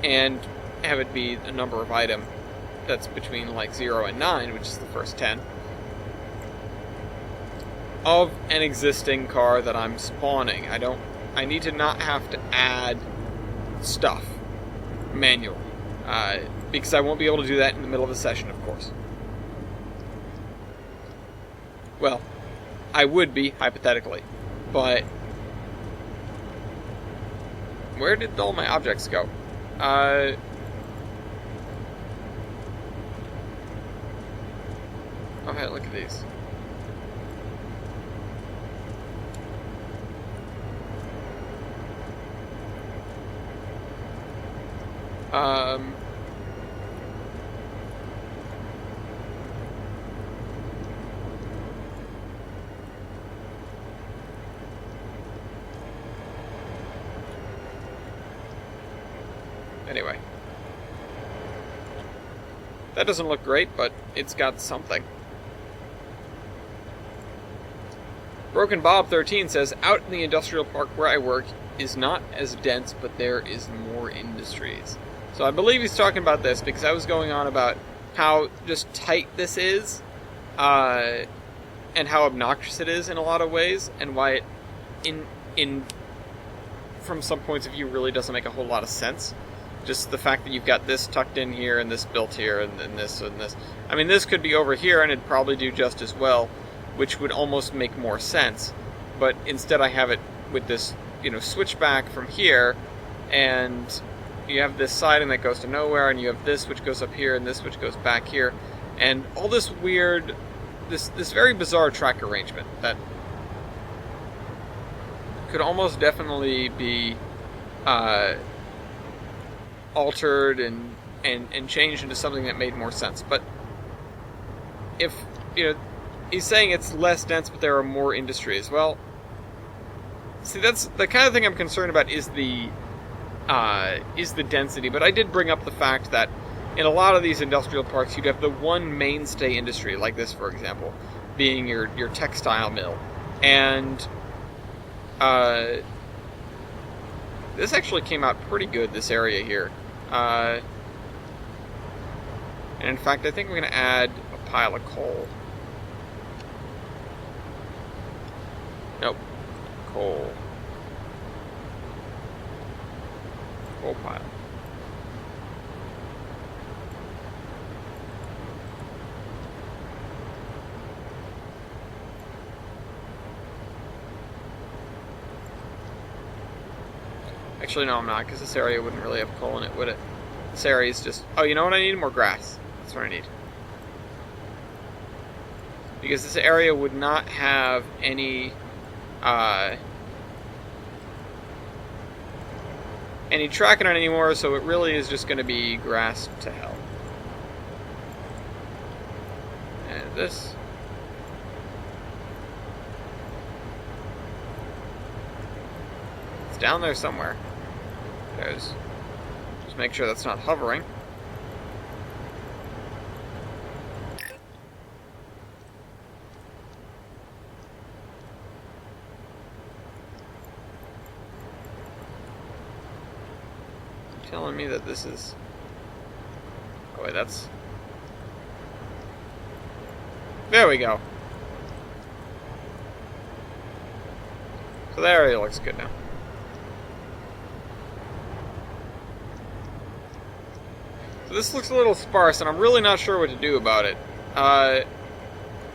and have it be a number of item that's between like 0 and 9, which is the first 10, of an existing car that I'm spawning. I need to not have to add stuff manually, because I won't be able to do that in the middle of a session, of course. Well, I would be, hypothetically, but where did all my objects go? Okay, look at these. Anyway. That doesn't look great, but it's got something. Broken Bob 13 says, out in the industrial park where I work is not as dense, but there is more industries. So I believe he's talking about this, because I was going on about how just tight this is, and how obnoxious it is in a lot of ways, and why it, from some points of view, really doesn't make a whole lot of sense. Just the fact that you've got this tucked in here, and this built here, and this, and this. I mean, this could be over here, and it'd probably do just as well, which would almost make more sense. But instead I have it with this, switchback from here, and you have this siding that goes to nowhere, and you have this which goes up here, and this which goes back here, and all this weird, this very bizarre track arrangement that could almost definitely be altered and changed into something that made more sense. But if, he's saying it's less dense, but there are more industries. Well, see, that's the kind of thing I'm concerned about, is the density. But I did bring up the fact that in a lot of these industrial parks, you'd have the one mainstay industry, like this, for example, being your textile mill. And this actually came out pretty good, this area here. And in fact, I think we're going to add a pile of coal. Nope. Coal. Coal pile. Actually, no, I'm not, because this area wouldn't really have coal in it, would it? This area is just... Oh, you know what I need? More grass. That's what I need. Because this area would not have any tracking on it anymore, so it really is just going to be grass to hell. And this... down there somewhere. There's... Just make sure that's not hovering. Telling me that this is... Oh wait, that's... There we go. So the area looks good now. So this looks a little sparse, and I'm really not sure what to do about it.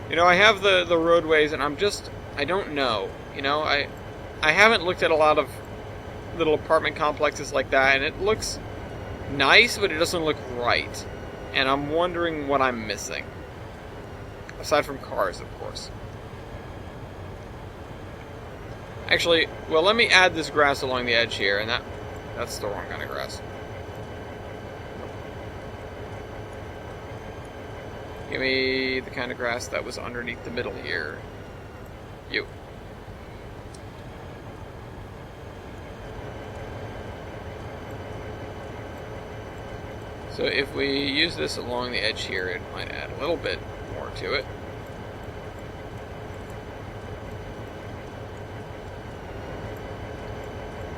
You know, I have the roadways, and I don't know. You know, I haven't looked at a lot of little apartment complexes like that, and it looks nice, but it doesn't look right. And I'm wondering what I'm missing. Aside from cars, of course. Actually, well, let me add this grass along the edge here, and that's the wrong kind of grass. Give me the kind of grass that was underneath the middle here. You. So if we use this along the edge here, it might add a little bit more to it.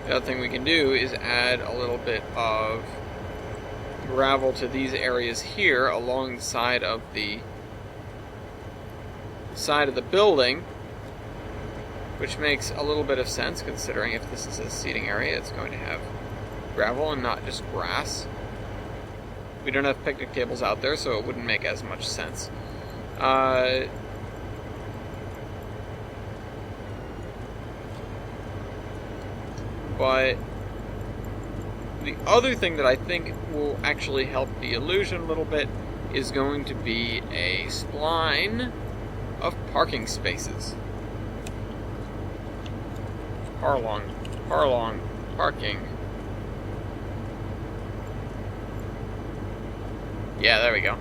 The other thing we can do is add a little bit of gravel to these areas here along the side of the building, which makes a little bit of sense considering if this is a seating area, it's going to have gravel and not just grass. We don't have picnic tables out there, so it wouldn't make as much sense. But the other thing that I think will actually help the illusion a little bit is going to be a spline of parking spaces. Parlong, parking. Yeah, there we go.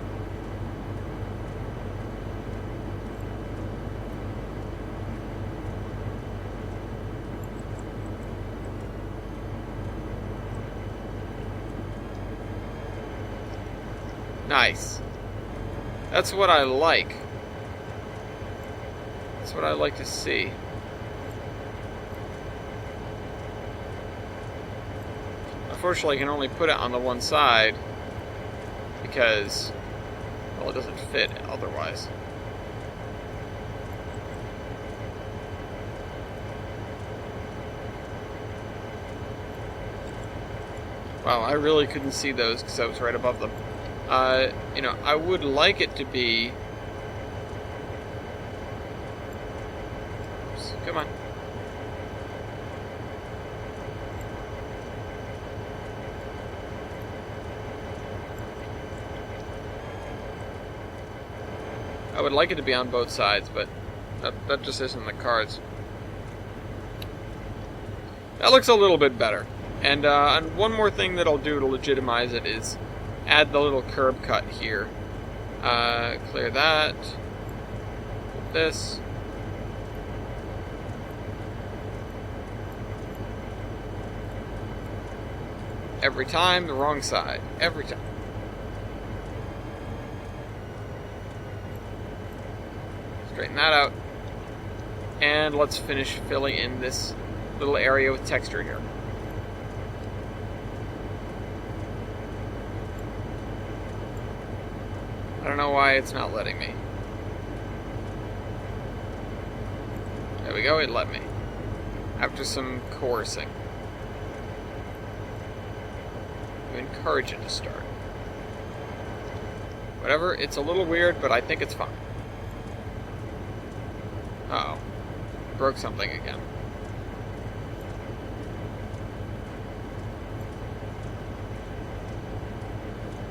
Nice. That's what I like. That's what I like to see. Unfortunately, I can only put it on the one side because, well, it doesn't fit otherwise. Wow, I really couldn't see those because I was right above them. You know, I would like it to be... Oops, come on. I would like it to be on both sides, but that just isn't the cards. That looks a little bit better. And one more thing that I'll do to legitimize it is add the little curb cut here. Clear that. Put this. Every time, the wrong side. Every time. Straighten that out. And let's finish filling in this little area with texture here. I don't know why it's not letting me. There we go, it let me. After some coercing. We encourage it to start. Whatever, it's a little weird, but I think it's fine. Uh-oh. Broke something again.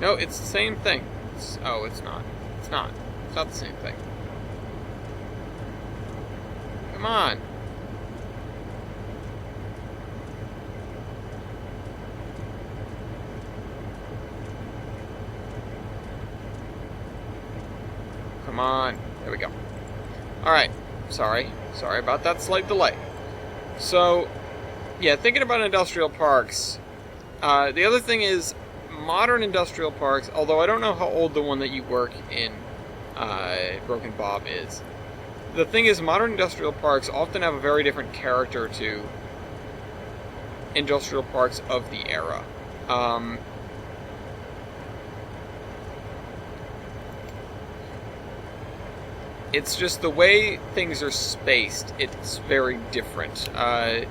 No, it's the same thing. Oh, it's not. It's not. It's not the same thing. Come on. Come on. There we go. Alright. Sorry about that slight delay. So, yeah, thinking about industrial parks, the other thing is modern industrial parks, although I don't know how old the one that you work in, Broken Bob, is. The thing is, modern industrial parks often have a very different character to industrial parks of the era. It's just the way things are spaced, it's very different, and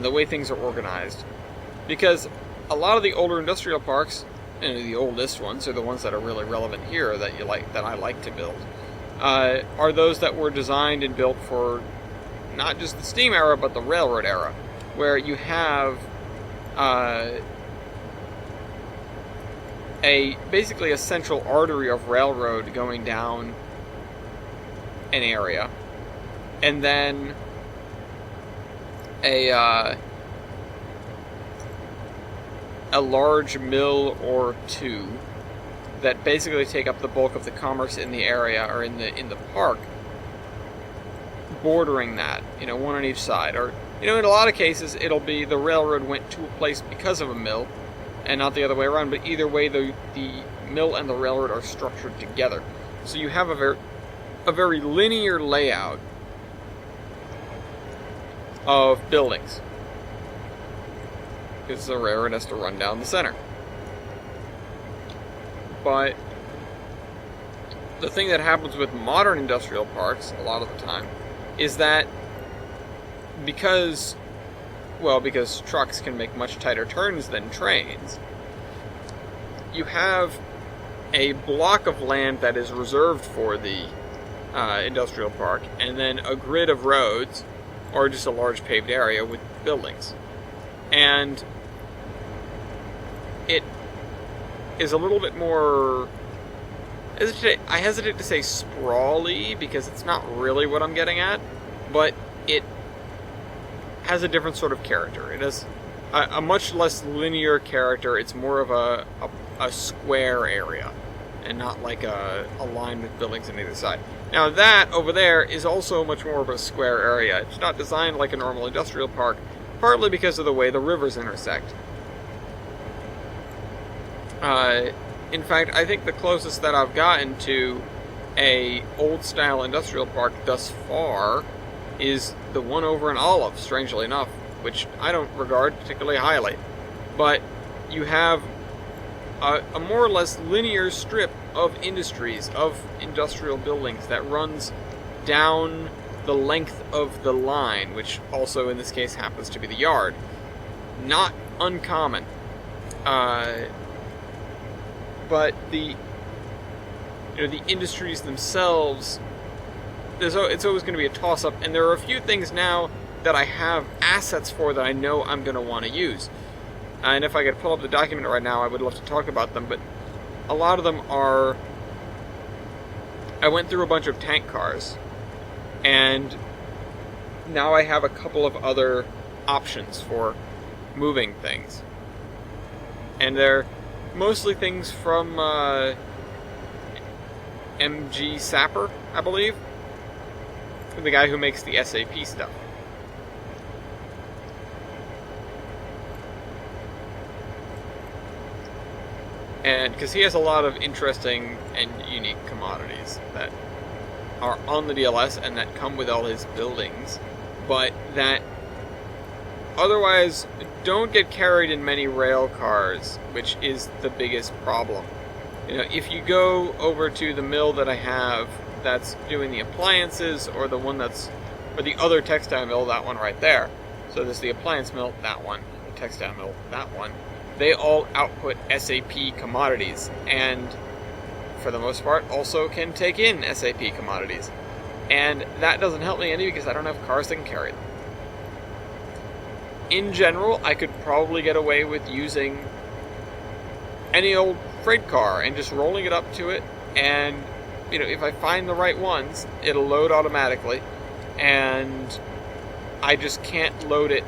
the way things are organized. Because a lot of the older industrial parks, and the oldest ones, are the ones that are really relevant here that I like to build, are those that were designed and built for not just the steam era, but the railroad era, where you have basically a central artery of railroad going down an area, and then a large mill or two that basically take up the bulk of the commerce in the area, or in the park, bordering that, one on each side. Or, in a lot of cases, it'll be the railroad went to a place because of a mill, and not the other way around, but either way, the mill and the railroad are structured together. So you have a very linear layout of buildings, because the railroad has to run down the center. But the thing that happens with modern industrial parks a lot of the time is that because trucks can make much tighter turns than trains, you have a block of land that is reserved for the industrial park, and then a grid of roads, or just a large paved area with buildings. And it is a little bit more, I hesitate to say sprawly, because it's not really what I'm getting at, but it has a different sort of character. It has a much less linear character. It's more of a square area, and not like a line with buildings on either side. Now that over there is also much more of a square area. It's not designed like a normal industrial park, partly because of the way the rivers intersect. In fact, I think the closest that I've gotten to a old-style industrial park thus far is the one over in Olive, strangely enough, which I don't regard particularly highly. But you have a more or less linear strip of industries, of industrial buildings, that runs down the length of the line, which also in this case happens to be the yard. Not uncommon. But the industries themselves, it's always going to be a toss-up, and there are a few things now that I have assets for that I know I'm going to want to use. And if I could pull up the document right now, I would love to talk about them, but a lot of them are... I went through a bunch of tank cars, and now I have a couple of other options for moving things. And they're mostly things from MG Sapper, I believe. The guy who makes the SAP stuff. And because he has a lot of interesting and unique commodities that are on the DLS and that come with all his buildings, but that otherwise don't get carried in many rail cars, which is the biggest problem. If you go over to the mill that I have that's doing the appliances, or the one or the other textile mill, that one right there. So there's the appliance mill, that one, the textile mill, that one. They all output SAP commodities, and for the most part also can take in SAP commodities. And that doesn't help me any, because I don't have cars that can carry them. In general, I could probably get away with using any old freight car and just rolling it up to it, and if I find the right ones, it'll load automatically, and I just can't load it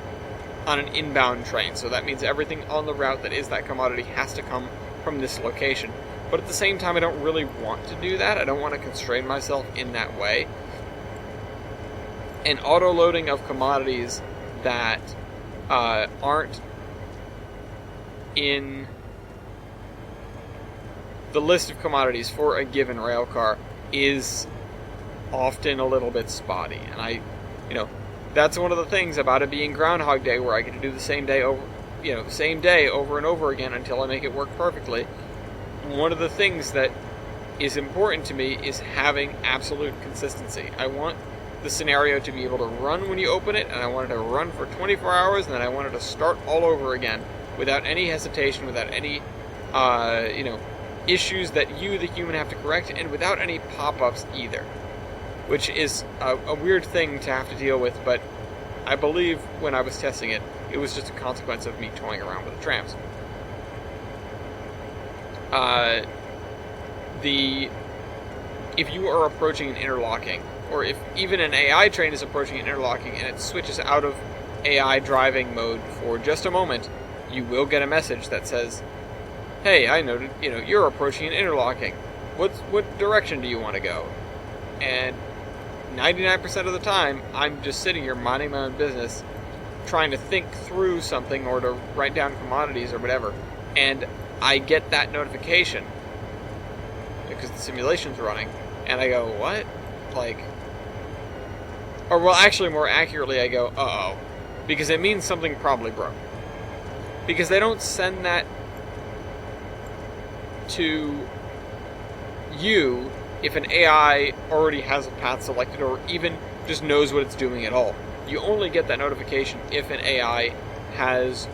on an inbound train. So that means everything on the route that is that commodity has to come from this location. But at the same time, I don't really want to do that. I don't want to constrain myself in that way. And auto-loading of commodities that aren't in the list of commodities for a given rail car is often a little bit spotty. And that's one of the things about it being Groundhog Day, where I get to do the same day over and over again until I make it work perfectly. One of the things that is important to me is having absolute consistency. I want the scenario to be able to run when you open it, and I want it to run for 24 hours, and then I want it to start all over again without any hesitation, without any, issues that you, the human, have to correct, and without any pop-ups either. Which is a weird thing to have to deal with, but I believe when I was testing it, it was just a consequence of me toying around with the trams. If you are approaching an interlocking, or if even an AI train is approaching an interlocking and it switches out of AI driving mode for just a moment, you will get a message that says, "Hey, I noted, you're approaching an interlocking. What direction do you want to go?" And 99% of the time, I'm just sitting here minding my own business, trying to think through something or to write down commodities or whatever, and I get that notification because the simulation's running, and I go, "What?" Actually, more accurately, I go, "Uh-oh," because it means something probably broke. Because they don't send that to you if an AI already has a path selected or even just knows what it's doing at all. You only get that notification if an AI has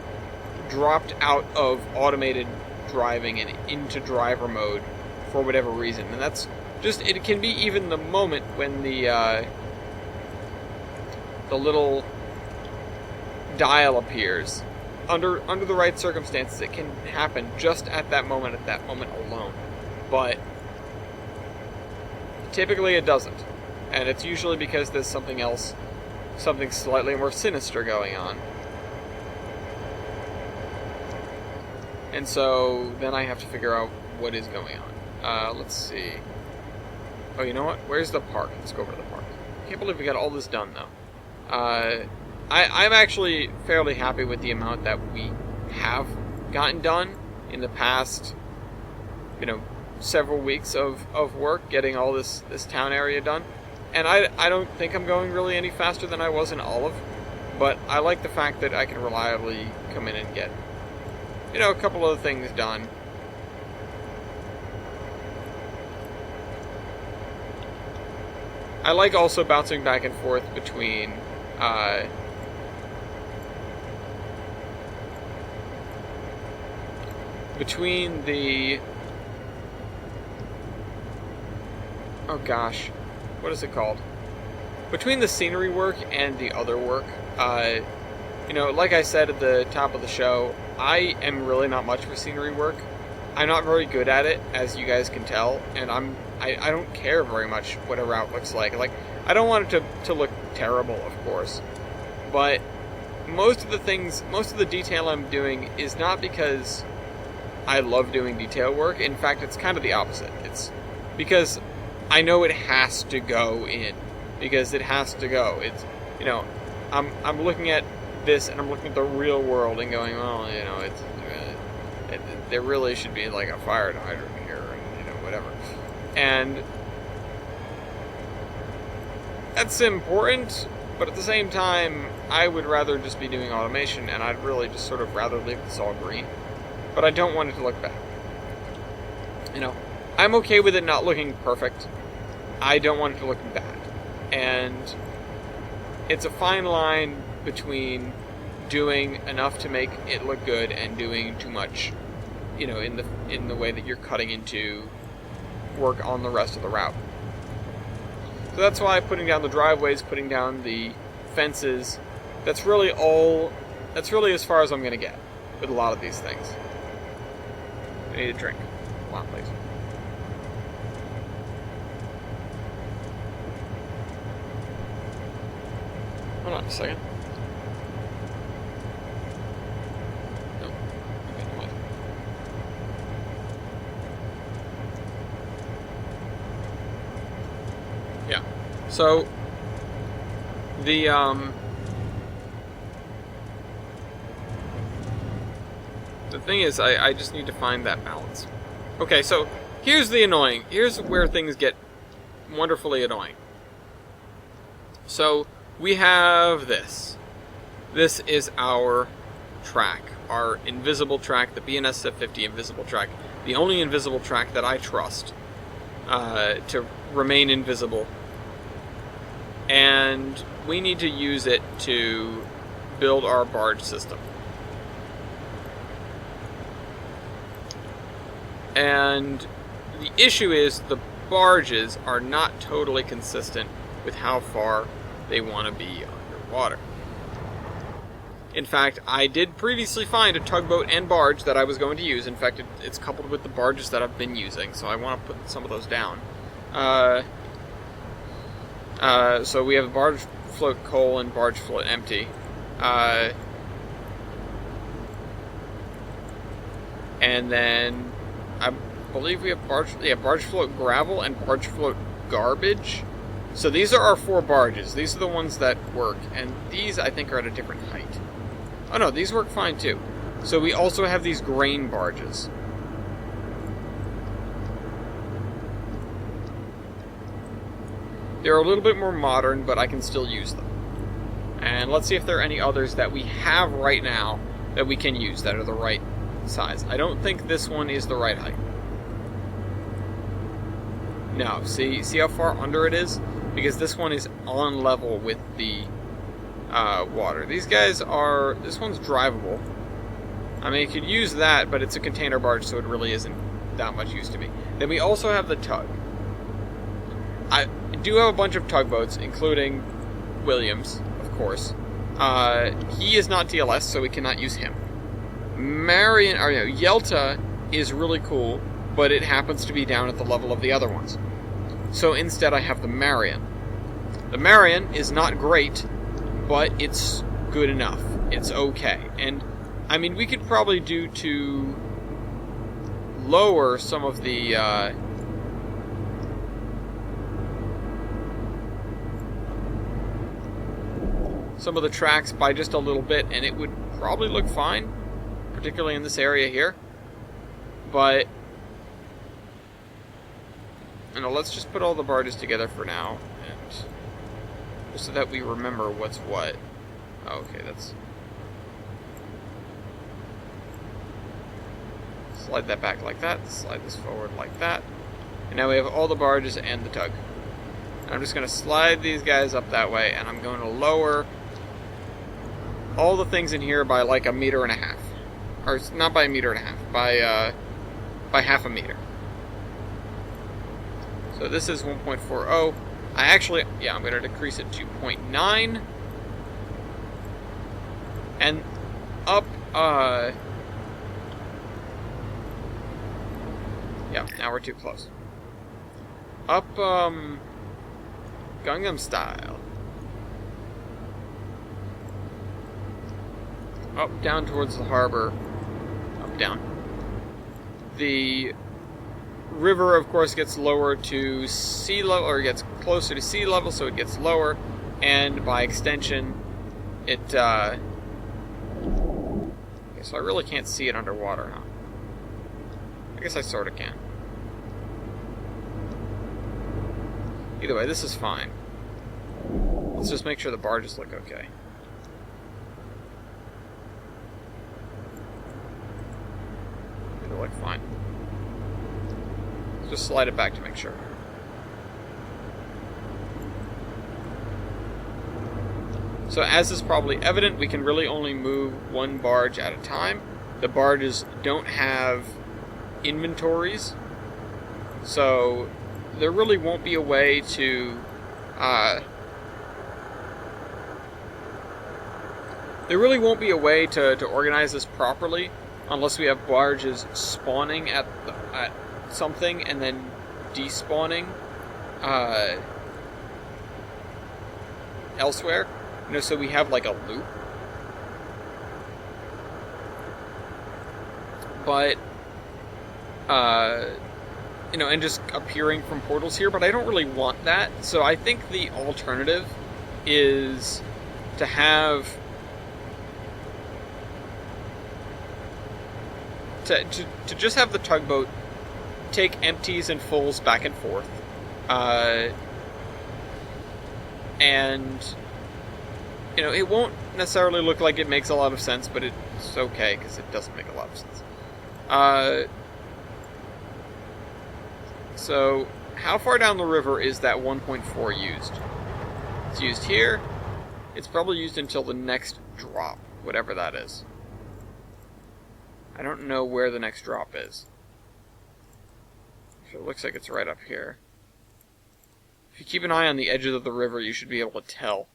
dropped out of automated driving and into driver mode for whatever reason. And that's just, it can be even the moment when the little dial appears. Under the right circumstances, it can happen just at that moment alone. But typically it doesn't. And it's usually because there's something else, something slightly more sinister going on. And so then I have to figure out what is going on. Let's see. Oh, you know what? Where's the park? Let's go over to the park. Can't believe we got all this done, though. I'm actually fairly happy with the amount that we have gotten done in the past, several weeks of work, getting all this town area done. And I don't think I'm going really any faster than I was in Olive, but I like the fact that I can reliably come in and get, a couple of things done. I like also bouncing back and forth between the, oh gosh, what is it called? Between the scenery work and the other work. Like I said at the top of the show, I am really not much for scenery work. I'm not very good at it, as you guys can tell, and I don't care very much what a route looks like. I don't want it to look terrible, of course, but most of the detail I'm doing is not because I love doing detail work. In fact, it's kind of the opposite. It's because I know it has to go in, because it has to go. It's, I'm looking at this and I'm looking at the real world and going, well, there really should be like a fire hydrant here, and whatever. And that's important, but at the same time, I would rather just be doing automation, and I'd really just sort of rather leave this all green. But I don't want it to look bad. I'm okay with it not looking perfect. I don't want it to look bad. And it's a fine line between doing enough to make it look good and doing too much, in the way that you're cutting into work on the rest of the route. So that's why putting down the driveways, putting down the fences, that's really as far as I'm going to get with a lot of these things. I need a drink. Come on, please. Hold on a second. No. Okay, never mind. Yeah. So, The thing is, I just need to find that balance. Okay, so here's where things get wonderfully annoying. So we have this. This is our track, our invisible track, the BNSF 50 invisible track, the only invisible track that I trust to remain invisible. And we need to use it to build our barge system. And the issue is the barges are not totally consistent with how far they want to be underwater. In fact, I did previously find a tugboat and barge that I was going to use. In fact, it's coupled with the barges that I've been using, so I want to put some of those down. So we have barge float coal and barge float empty. And then I believe we have barge float gravel and barge float garbage. So these are our 4 barges. These are the ones that work, and these I think are at a different height. Oh no, these work fine too. So we also have these grain barges. They're a little bit more modern, but I can still use them. And let's see if there are any others that we have right now that we can use that are the right size. I don't think this one is the right height. No, see how far under it is? Because this one is on level with the water. These guys are... This one's drivable. I mean, you could use that, but it's a container barge, so it really isn't that much use to me. Then we also have the tug. I do have a bunch of tugboats, including Williams, of course. He is not TLS, so we cannot use him. Yelta is really cool, but it happens to be down at the level of the other ones. So instead I have the Marion. The Marion is not great, but it's good enough. It's okay. And, I mean, we could probably do to lower some of the, tracks by just a little bit, and it would probably look fine, particularly in this area here. But, you know, let's just put all the barges together for now, and just so that we remember what's what. Oh, okay, that's... Slide that back like that, slide this forward like that, and now we have all the barges and the tug. And I'm just going to slide these guys up that way, and I'm going to lower all the things in here by like 1.5 meters. Or not by 1.5 meters, by half a meter. So this is 1.40. I'm going to decrease it to 0.9. And up, yeah, now we're too close. Up, Gangnam Style. Up, down towards the harbor. Up, down. The river, of course, gets lower to sea level, or gets closer to sea level, so it gets lower, and by extension, it, okay, so I really can't see it underwater, huh? I guess I sort of can. Either way, this is fine. Let's just make sure the barges look okay. They look fine. Just slide it back to make sure. So as is probably evident, we can really only move one barge at a time. The barges don't have inventories, so there really won't be a way to organize this properly unless we have barges spawning at something and then despawning elsewhere. You know, so we have like a loop. But you know, and just appearing from portals here, but I don't really want that. So I think the alternative is to have to just have the tugboat take empties and fulls back and forth, and you know, it won't necessarily look like it makes a lot of sense, but it's okay because it doesn't make a lot of sense. So how far down the river is that 1.4 used? It's used here. It's probably used until the next drop, whatever that is. I don't know where the next drop is. So it looks like it's right up here. If you keep an eye on the edges of the river, you should be able to tell,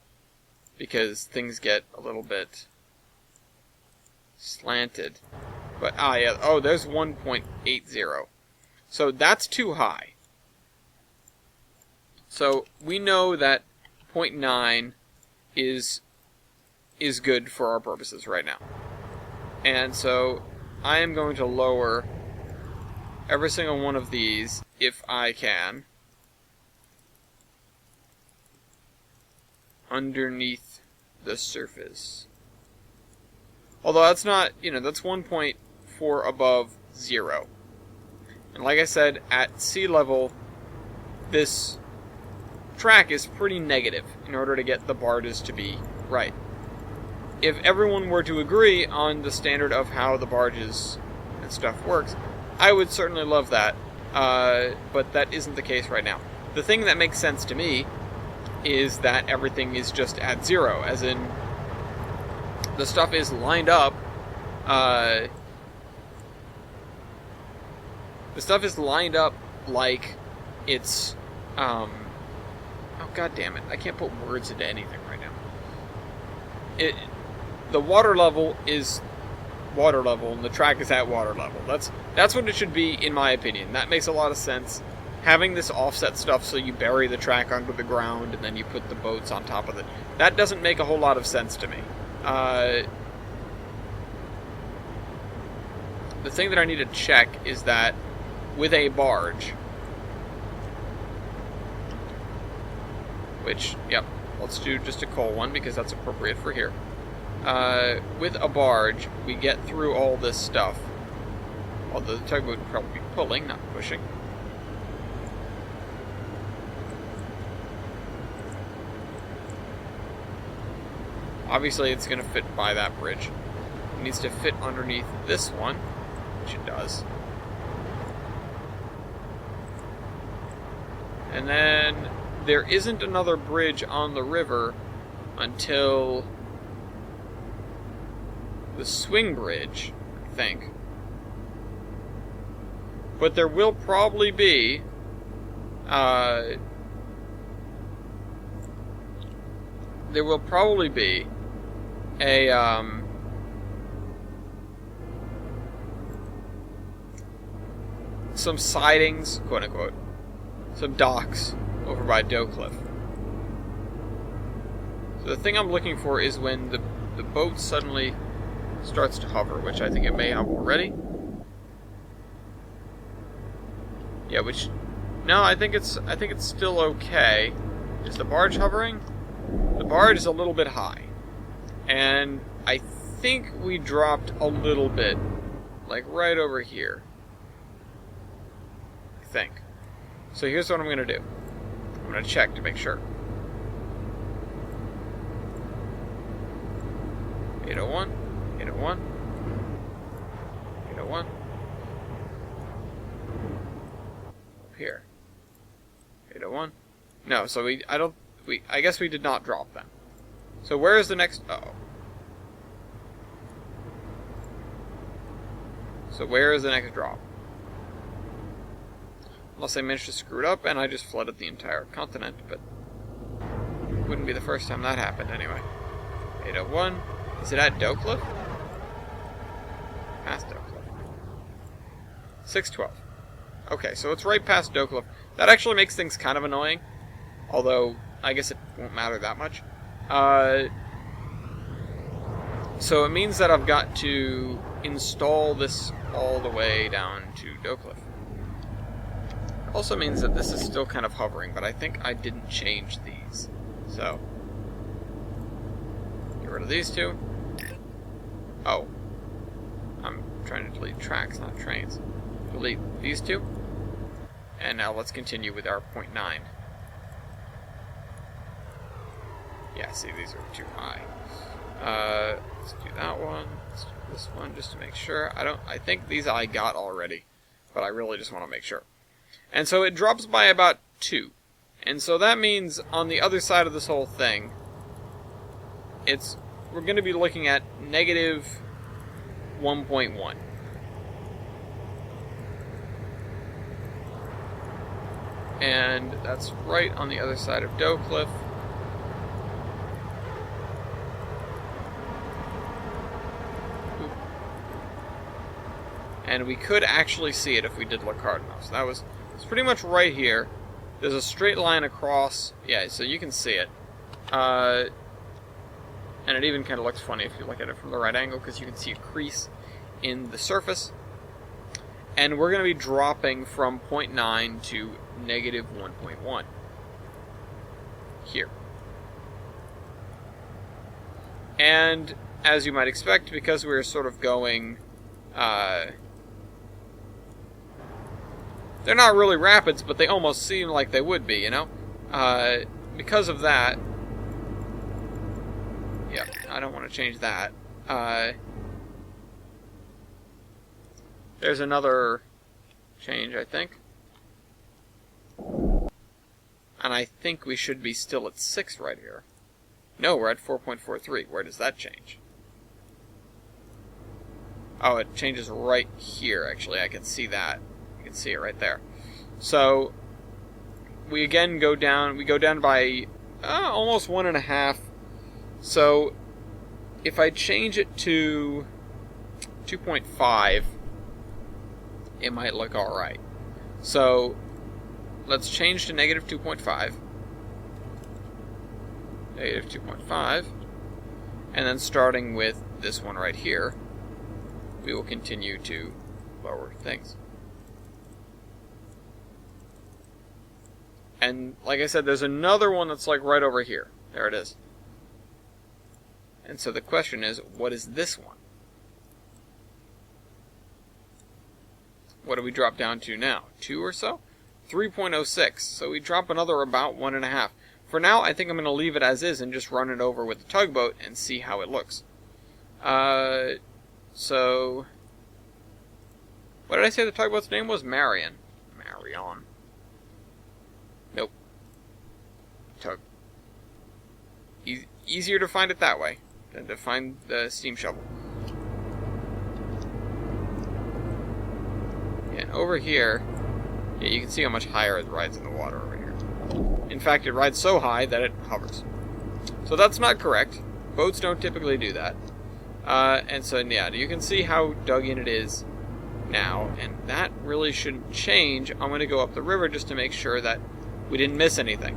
because things get a little bit slanted. But, yeah, oh, there's 1.80. So that's too high. So we know that 0.9 is good for our purposes right now. And so I am going to lower every single one of these, if I can, underneath the surface. Although that's not, you know, that's 1.4 above 0. And like I said, at sea level, this track is pretty negative in order to get the barges to be right. If everyone were to agree on the standard of how the barges and stuff works, I would certainly love that, but that isn't the case right now. The thing that makes sense to me is that everything is just at 0, as in the stuff is lined up. The stuff is lined up like it's, oh god damn it, I can't put words into anything right now. The water level is water level, and the track is at water level. That's what it should be, in my opinion. That makes a lot of sense. Having this offset stuff so you bury the track under the ground and then you put the boats on top of it, that doesn't make a whole lot of sense to me. The thing that I need to check is that with a barge, which, yep, let's do just a coal one because that's appropriate for here. With a barge, we get through all this stuff. Although the tugboat would probably be pulling, not pushing. Obviously, it's going to fit by that bridge. It needs to fit underneath this one, which it does. And then there isn't another bridge on the river until the swing bridge, I think. But there will probably be a some sidings, quote unquote, some docks over by Doe Cliff. So the thing I'm looking for is when the boat suddenly starts to hover, which I think it may have already. Yeah, which, no, I think it's still okay. Is the barge hovering? The barge is a little bit high, and I think we dropped a little bit, like right over here. I think. So here's what I'm gonna do. I'm gonna check to make sure. 801, 801, 801. Here. 801. No, so I guess we did not drop them. So where is the next... Uh-oh. So where is the next drop? Unless I managed to screw it up and I just flooded the entire continent, but it wouldn't be the first time that happened anyway. 801. Is it at Doe Cliff? Past Doe Cliff. 612. Okay, so it's right past Doe Cliff. That actually makes things kind of annoying, although I guess it won't matter that much. So it means that I've got to install this all the way down to Doe Cliff. Also means that this is still kind of hovering, but I think I didn't change these. So, get rid of these two. Oh. I'm I'm trying to delete tracks, not trains. Delete these two. And now let's continue with our 0.9. Yeah, see, these are too high. Let's do that one. Let's do this one just to make sure. I think these I got already, but I really just want to make sure. And so it drops by about 2. And so that means on the other side of this whole thing, we're going to be looking at negative 1.1. And that's right on the other side of Doe Cliff. And we could actually see it if we did look hard enough. So it's pretty much right here. There's a straight line across. Yeah, so you can see it. And it even kind of looks funny if you look at it from the right angle, because you can see a crease in the surface. And we're going to be dropping from 0.9 to negative 1.1 here. And as you might expect, because we're sort of going... they're not really rapids, but they almost seem like they would be, you know? Because of that... Yeah, I don't want to change that. There's another change, I think. And I think we should be still at 6 right here. No, we're at 4.43. Where does that change? Oh, it changes right here, actually. I can see that. You can see it right there. So, we again go down. We go down by almost 1.5. So, if I change it to 2.5, it might look alright. So, let's change to negative 2.5. Negative 2.5. And then starting with this one right here, we will continue to lower things. And like I said, there's another one that's like right over here. There it is. And so the question is, what is this one? What do we drop down to now? 2 or so? 3.06. So we drop another about 1.5. For now, I think I'm going to leave it as is and just run it over with the tugboat and see how it looks. So... What did I say the tugboat's name was? Marion. Marion. Nope. Tug. Easier to find it that way than to find the steam shovel. And over here, yeah, you can see how much higher it rides in the water over here. In fact, it rides so high that it hovers. So that's not correct. Boats don't typically do that. And so, yeah, you can see how dug in it is now, and that really shouldn't change. I'm going to go up the river just to make sure that we didn't miss anything.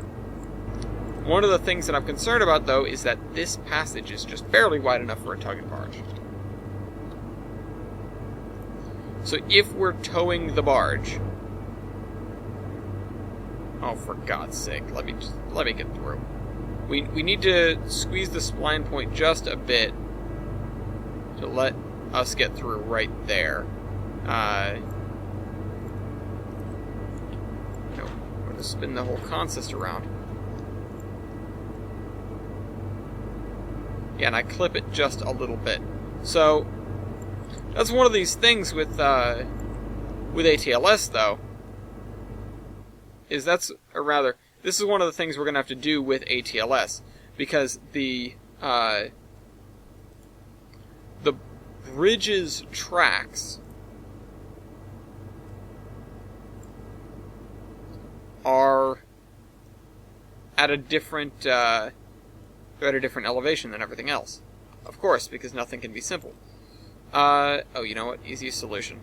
One of the things that I'm concerned about, though, is that this passage is just barely wide enough for a tug and barge. So if we're towing the barge... Oh, for God's sake, let me get through. We need to squeeze the spline point just a bit to let us get through right there. No, we're going to spin the whole consist around. Yeah, and I clip it just a little bit. So, that's one of these things with ATLS, though, is this is one of the things we're going to have to do with ATLS, because the bridge's tracks are at a different elevation than everything else. Of course, because nothing can be simple. Oh, you know what? Easiest solution.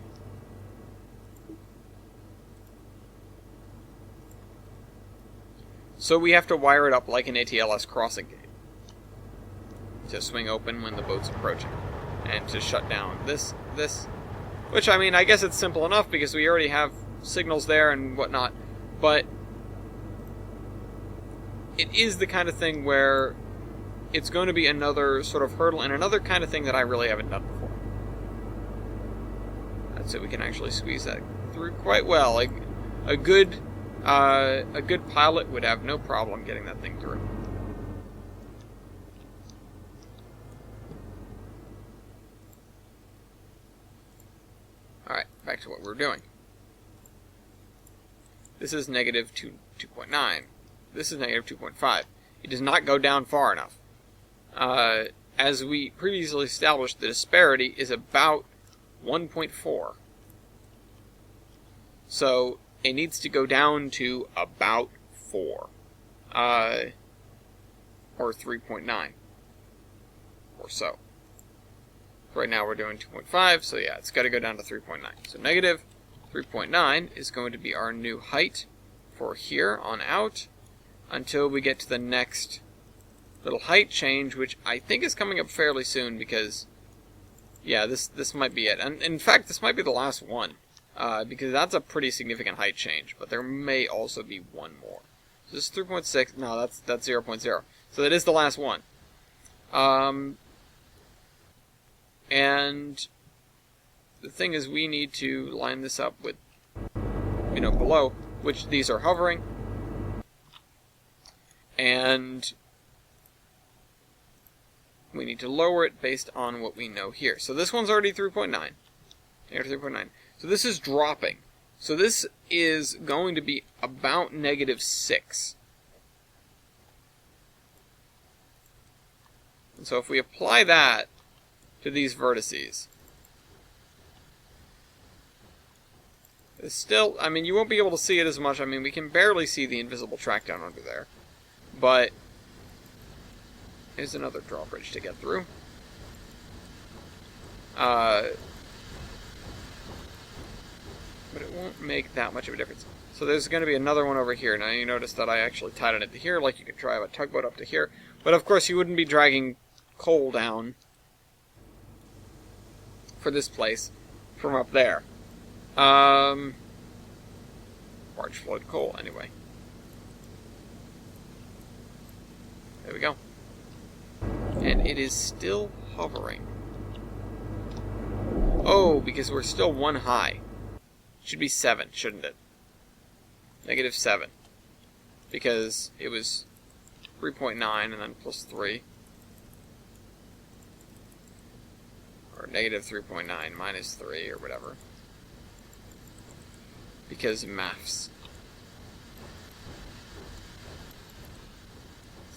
So we have to wire it up like an ATLS crossing gate to swing open when the boat's approaching, and to shut down this, which, I mean, I guess it's simple enough because we already have signals there and whatnot, but it is the kind of thing where it's going to be another sort of hurdle and another kind of thing that I really haven't done before. so we can actually squeeze that through quite well. Like a good pilot would have no problem getting that thing through. Alright, back to what we were doing. This is negative 2.9. This is negative 2.5. It does not go down far enough. As we previously established, the disparity is about 1.4. So it needs to go down to about 4. Or 3.9. Or so. Right now we're doing 2.5, so yeah, it's got to go down to 3.9. So negative 3.9 is going to be our new height for here on out until we get to the next little height change, which I think is coming up fairly soon because, yeah, this might be it. And in fact, this might be the last one because that's a pretty significant height change, but there may also be one more. So this is 3.6. No, that's 0.0. So that is the last one. And the thing is, we need to line this up with, below, which these are hovering. And we need to lower it based on what we know here. So this one's already 3.9. Negative 3.9. So this is dropping. So this is going to be about negative 6. And so if we apply that to these vertices, it's still, you won't be able to see it as much. We can barely see the invisible track down under there. But here's another drawbridge to get through. But it won't make that much of a difference. So there's going to be another one over here. Now you notice that I actually tied it to here, like you could drive a tugboat up to here. But of course you wouldn't be dragging coal down for this place from up there. Barge float coal, anyway. There we go. And it is still hovering. Oh, because we're still one high. Should be 7, shouldn't it? Negative 7. Because it was 3.9 and then plus 3. Or negative 3.9 minus 3 or whatever. Because maths.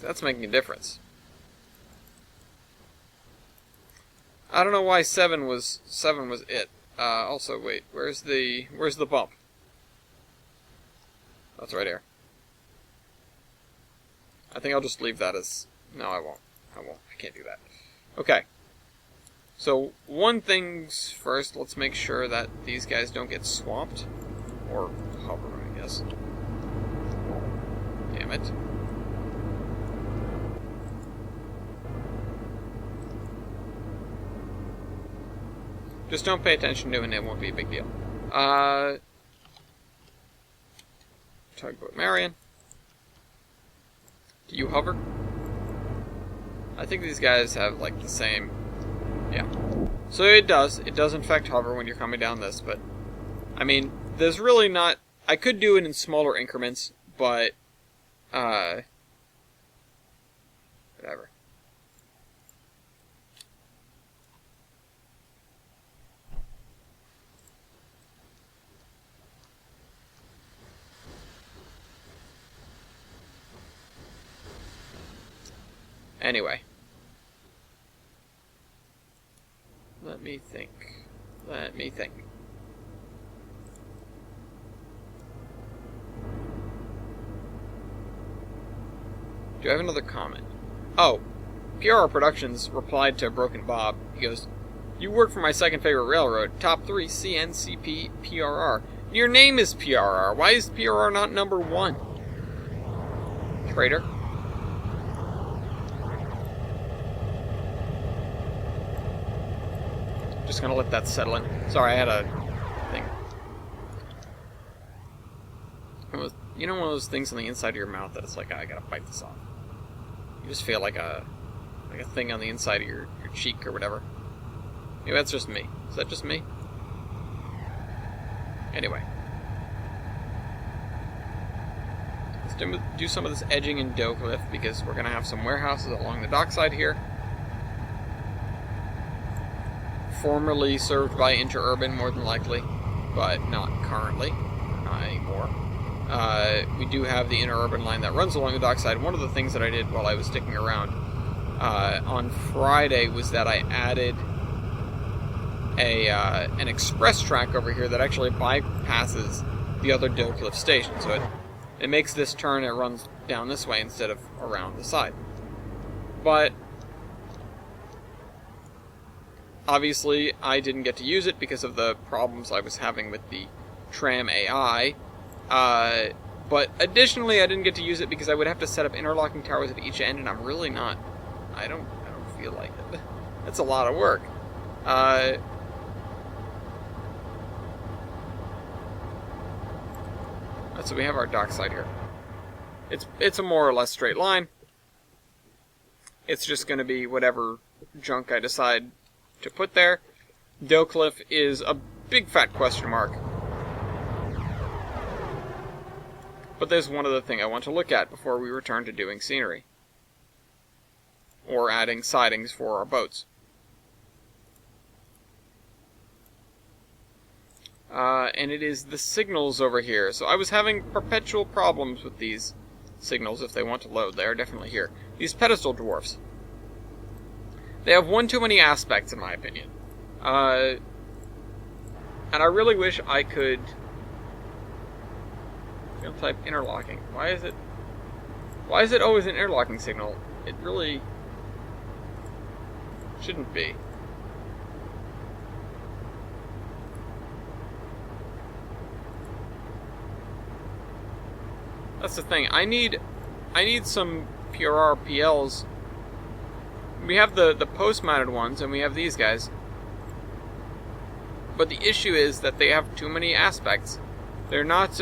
So that's making a difference. I don't know why 7 was it. Also, wait, where's the bump? That's right here. I think I'll just leave that as... No, I won't. I can't do that. Okay. So, one thing's first, let's make sure that these guys don't get swamped. Or hover, I guess. Damn it. Just don't pay attention to it and it won't be a big deal. Tugboat Marion. Do you hover? I think these guys have like the same... Yeah. So it does. It does in fact hover when you're coming down this, but... there's really not... I could do it in smaller increments, but... whatever. Anyway. Let me think. Do I have another comment? Oh, PRR Productions replied to Broken Bob. He goes, "You work for my second favorite railroad, top 3 CNCP PRR. Your name is PRR. Why is PRR not number 1? Traitor." Just gonna let that settle in. Sorry, I had a thing. You know one of those things on the inside of your mouth that it's like, I gotta bite this off. You just feel like a thing on the inside of your cheek or whatever. Maybe that's just me. Is that just me? Anyway. Let's do some of this edging in Doe Cliff because we're going to have some warehouses along the dockside here. Formerly served by Interurban, more than likely, but not currently. Not anymore. We do have the Interurban line that runs along the dockside. One of the things that I did while I was sticking around on Friday was that I added an express track over here that actually bypasses the other Doe Cliff station. So it makes this turn, it runs down this way instead of around the side. But obviously I didn't get to use it because of the problems I was having with the tram AI. But additionally I didn't get to use it because I would have to set up interlocking towers at each end, and I'm really not... I don't feel like it. That's a lot of work. So we have our dockside here. It's a more or less straight line. It's just going to be whatever junk I decide to put there. Doe Cliff is a big fat question mark. But there's one other thing I want to look at before we return to doing scenery. Or adding sidings for our boats. And it is the signals over here. So I was having perpetual problems with these signals if they want to load. They are definitely here. These pedestal dwarfs. They have one too many aspects, in my opinion. And I really wish I could... Field type interlocking. Why is it always an interlocking signal? It really shouldn't be. That's the thing. I need some pure RPLs. We have the post-mounted ones, and we have these guys. But the issue is that they have too many aspects. They're not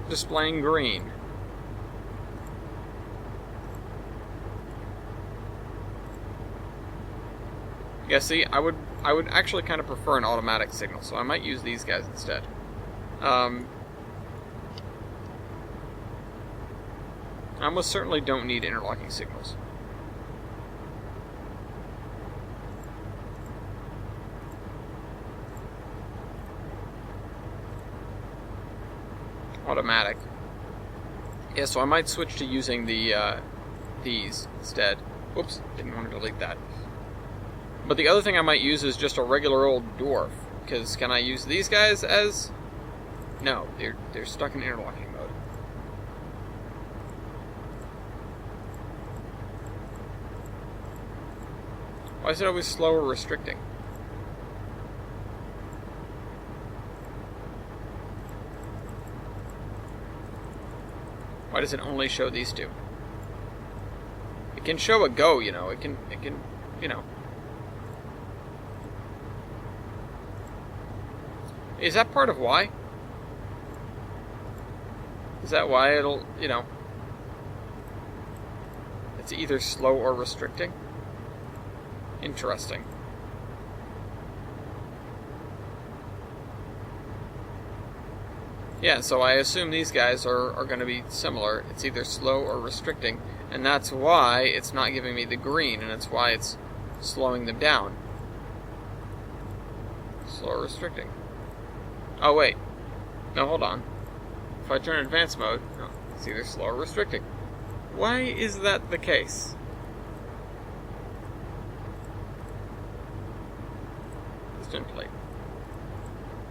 displaying green. Yeah, see, I would actually kind of prefer an automatic signal, so I might use these guys instead. I almost certainly don't need interlocking signals. Automatic. Yeah, so I might switch to using these instead. Whoops, didn't want to delete that. But the other thing I might use is just a regular old dwarf. Because can I use these guys as... No, they're stuck in interlocking mode. Why is it always slow or restricting? Why does it only show these two? It can show a go, you know. It can, you know. Is that part of why? Is that why it'll, you know... It's either slow or restricting? Interesting. Yeah, so I assume these guys are going to be similar. It's either slow or restricting, and that's why it's not giving me the green, and it's why it's slowing them down. Slow or restricting. Oh, wait. No, hold on. If I turn advanced mode, no, it's either slow or restricting. Why is that the case? Piston plate.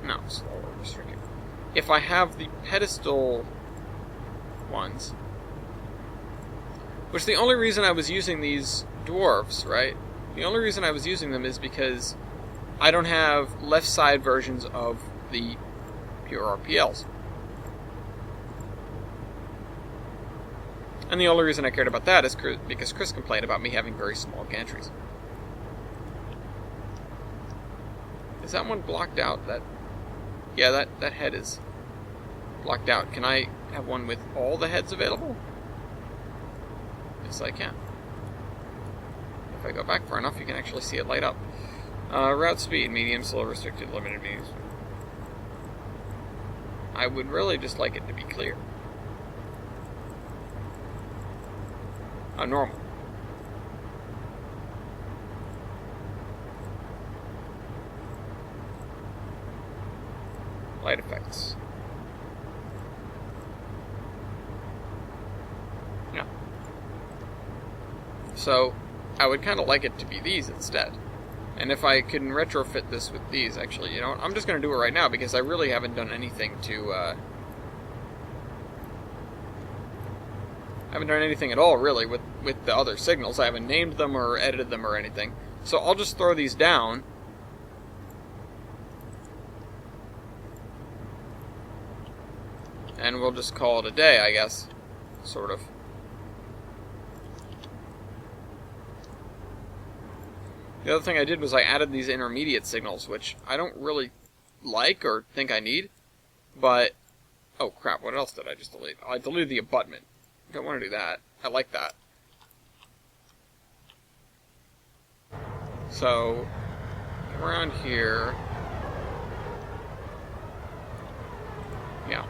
No, slow or restricting. If I have the pedestal ones, which the only reason I was using these dwarfs, right? The only reason I was using them is because I don't have left side versions of the pure RPLs. And the only reason I cared about that is because Chris complained about me having very small gantries. Is that one blocked out? Yeah, that head is blocked out. Can I have one with all the heads available? Yes, I can. If I go back far enough, you can actually see it light up. Route speed, medium, slow, restricted, limited, medium. I would really just like it to be clear. Normal. Light effects. Yeah. So, I would kind of like it to be these instead. And if I can retrofit this with these, actually, you know what? I'm just going to do it right now because I really haven't done anything to, I haven't done anything at all, really, with the other signals. I haven't named them or edited them or anything. So I'll just throw these down. And we'll just call it a day, I guess. Sort of. The other thing I did was I added these intermediate signals, which I don't really like or think I need. But, oh crap, what else did I just delete? I deleted the abutment. I don't want to do that. I like that. So, around here. Yeah.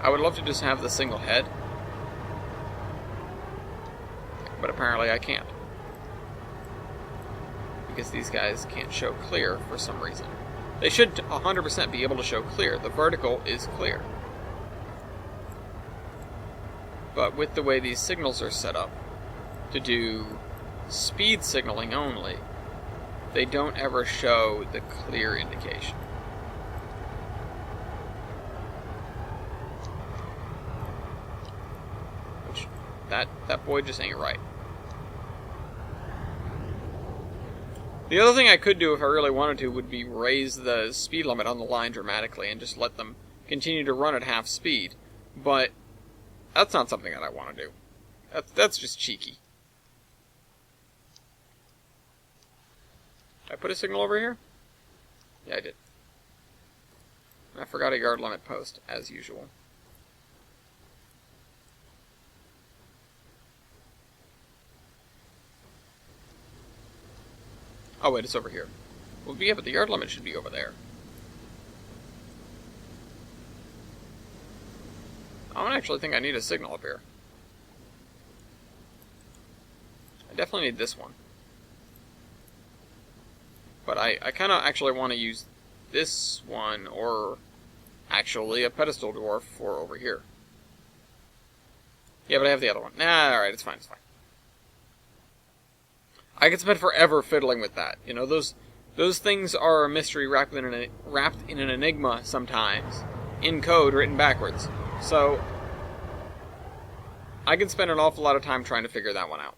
I would love to just have the single head. But apparently I can't. Because these guys can't show clear for some reason. They should 100% be able to show clear. The vertical is clear. But with the way these signals are set up to do speed signaling only, they don't ever show the clear indication. Which, that boy just ain't right. The other thing I could do if I really wanted to would be raise the speed limit on the line dramatically and just let them continue to run at half speed. But that's not something that I want to do. That's just cheeky. Did I put a signal over here? Yeah, I did. I forgot a yard limit post, as usual. Oh wait, it's over here. Well, yeah, but the yard limit should be over there. I don't actually think I need a signal up here. I definitely need this one. But I kind of actually want to use this one, or actually a pedestal dwarf for over here. Yeah, but I have the other one. Nah, alright, it's fine, it's fine. I could spend forever fiddling with that. You know, those things are a mystery wrapped in an enigma sometimes, in code written backwards. So, I can spend an awful lot of time trying to figure that one out.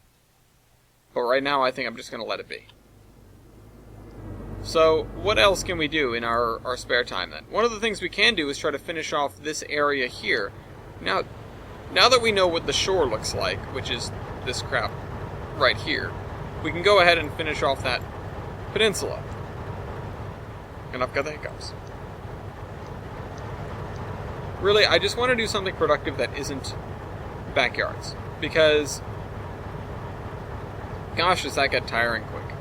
But right now, I think I'm just going to let it be. So, what else can we do in our spare time then? One of the things we can do is try to finish off this area here. Now that we know what the shore looks like, which is this crap right here, we can go ahead and finish off that peninsula. And I've got the hiccups. Really, I just want to do something productive that isn't backyards. Because, gosh, does that get tiring quick.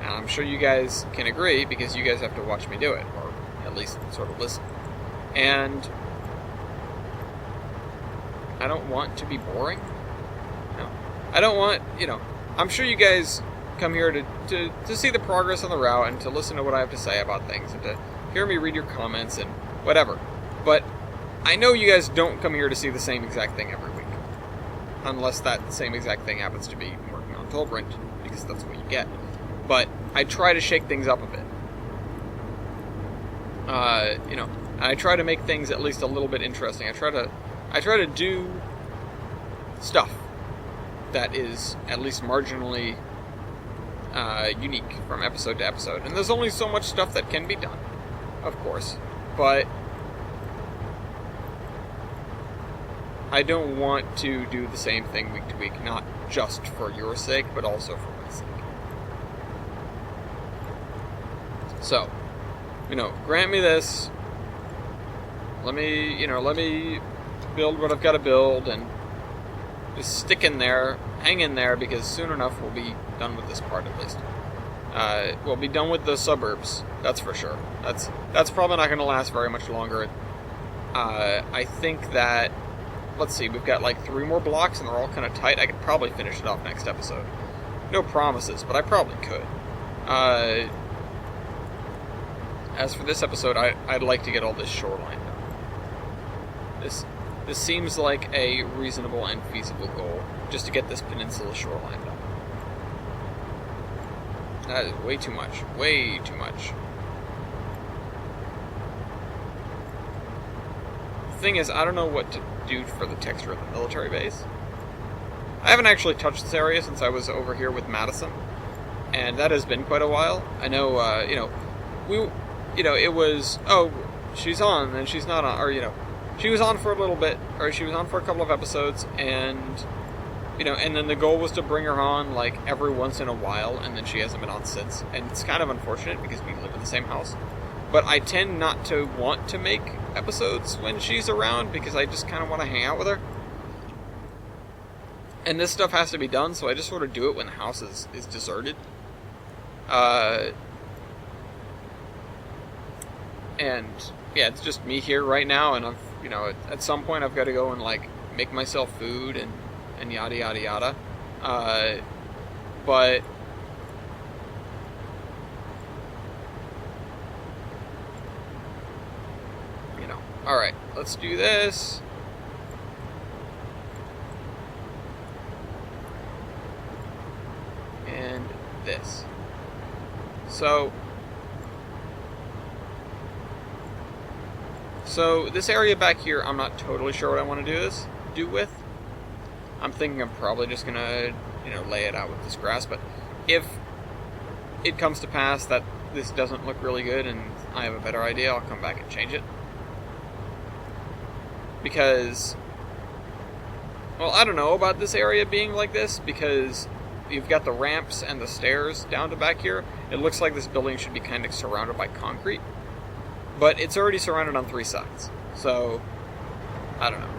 And I'm sure you guys can agree, because you guys have to watch me do it, or at least sort of listen. And I don't want to be boring. No. I don't want, I'm sure you guys come here to see the progress on the route and to listen to what I have to say about things and to hear me read your comments and whatever. But I know you guys don't come here to see the same exact thing every week. Unless that same exact thing happens to be working on Tolbrand, because that's what you get. But I try to shake things up a bit. And I try to make things at least a little bit interesting. I try to do stuff that is at least marginally unique from episode to episode. And there's only so much stuff that can be done, of course. But I don't want to do the same thing week to week, not just for your sake, but also for my sake. So, grant me this. Let me build what I've got to build, and just stick in there, hang in there, because soon enough we'll be done with this part at least. We'll be done with the suburbs, that's for sure. That's probably not going to last very much longer. I think that, let's see, we've got like 3 more blocks and they're all kind of tight. I could probably finish it off next episode. No promises, but I probably could. As for this episode, I'd like to get all this shoreline done. This seems like a reasonable and feasible goal, just to get this peninsula shoreline done. That is way too much. Way too much. The thing is, I don't know what to do for the texture of the military base. I haven't actually touched this area since I was over here with Madison, and that has been quite a while. I know, it was, oh, she's on, and she's not on, or, she was on for a little bit, or she was on for a couple of episodes, and, and then the goal was to bring her on, like, every once in a while, and then she hasn't been on since, and it's kind of unfortunate because we live in the same house. But I tend not to want to make episodes when she's around, because I just kind of want to hang out with her. And this stuff has to be done, so I just sort of do it when the house is deserted. And, yeah, it's just me here right now, and I've, at some point I've got to go and, like, make myself food and yada yada yada. But alright, let's do this. And this. So this area back here, I'm not totally sure what I want to do with. I'm thinking I'm probably just gonna, lay it out with this grass, but if it comes to pass that this doesn't look really good and I have a better idea, I'll come back and change it. Because, well, I don't know about this area being like this, because you've got the ramps and the stairs down to back here. It looks like this building should be kind of surrounded by concrete, but it's already surrounded on 3 sides, so I don't know.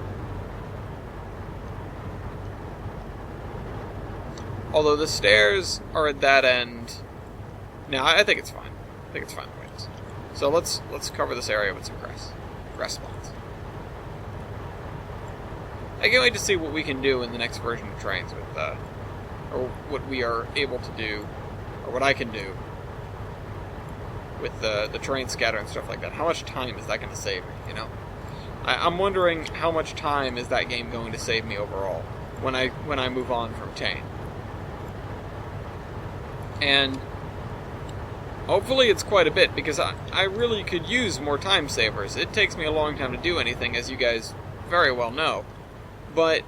Although the stairs are at that end. No, I think it's fine. I think it's fine the way it is. So let's cover this area with some grass spots. I can't wait to see what we can do in the next version of trains with, or what we are able to do, or what I can do with the train scatter and stuff like that. How much time is that going to save me, I'm wondering how much time is that game going to save me overall when I move on from Tane. And hopefully it's quite a bit, because I really could use more time savers. It takes me a long time to do anything, as you guys very well know. But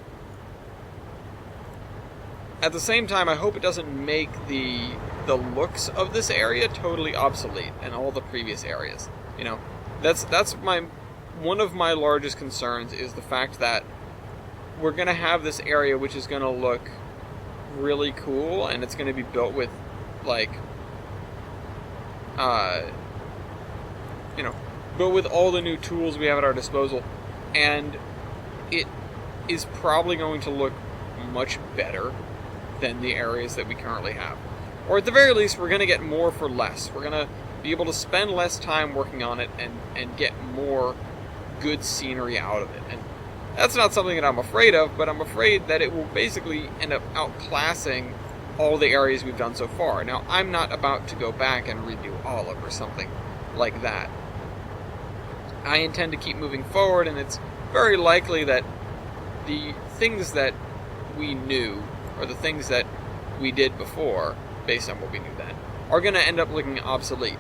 at the same time, I hope it doesn't make the looks of this area totally obsolete and all the previous areas. That's one of my largest concerns, is the fact that we're going to have this area which is going to look really cool, and it's going to be built with, like, built with all the new tools we have at our disposal, and it is probably going to look much better than the areas that we currently have. Or at the very least, we're going to get more for less. We're going to be able to spend less time working on it and get more good scenery out of it. And that's not something that I'm afraid of, but I'm afraid that it will basically end up outclassing all the areas we've done so far. Now, I'm not about to go back and redo Olive or something like that. I intend to keep moving forward, and it's very likely that the things that we knew, or the things that we did before, based on what we knew then, are going to end up looking obsolete.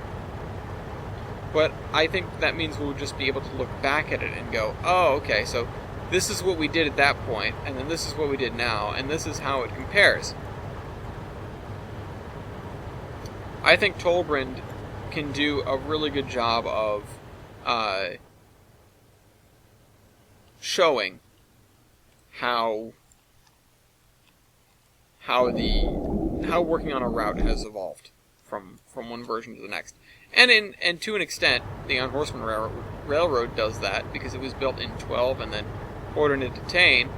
But I think that means we'll just be able to look back at it and go, oh, okay, so this is what we did at that point, and then this is what we did now, and this is how it compares. I think Tolbrand can do a really good job of showing how working on a route has evolved from one version to the next. And to an extent, the Unhorseman Railroad does that, because it was built in 12 and then ordered into Tane.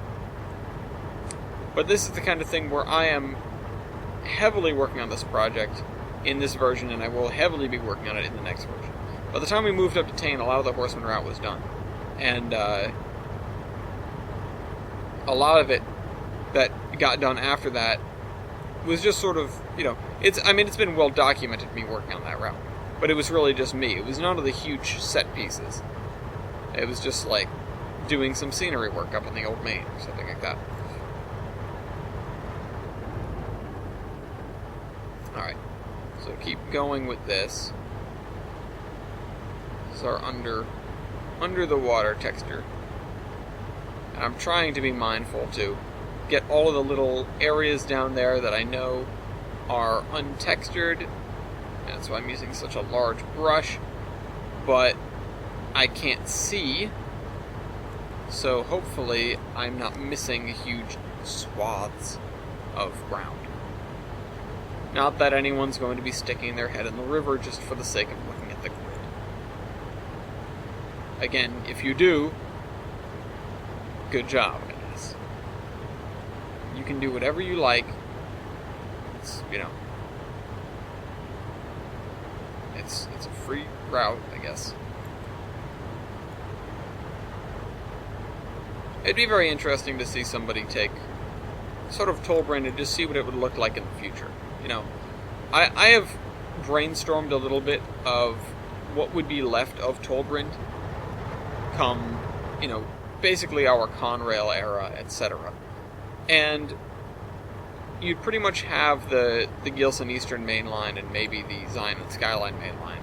But this is the kind of thing where I am heavily working on this project in this version, and I will heavily be working on it in the next version. By the time we moved up to Tain, a lot of the Horseman route was done. And a lot of it that got done after that was just sort of, it's been well documented, me working on that route. But it was really just me. It was none of the huge set pieces. It was just like doing some scenery work up in the old main or something like that. Alright, so keep going with this. This is our under the water texture. And I'm trying to be mindful to get all of the little areas down there that I know are untextured. That's why I'm using such a large brush, but I can't see, so hopefully I'm not missing huge swaths of ground. Not that anyone's going to be sticking their head in the river just for the sake of looking at the grid. Again, if you do, good job, I guess. You can do whatever you like. It's, it's a free route, I guess. It'd be very interesting to see somebody take sort of Tollbrand and just see what it would look like in the future. I have brainstormed a little bit of what would be left of Tollbrand come, basically our Conrail era, etc. And you'd pretty much have the Gilson Eastern Main Line and maybe the Zion and Skyline Main Line.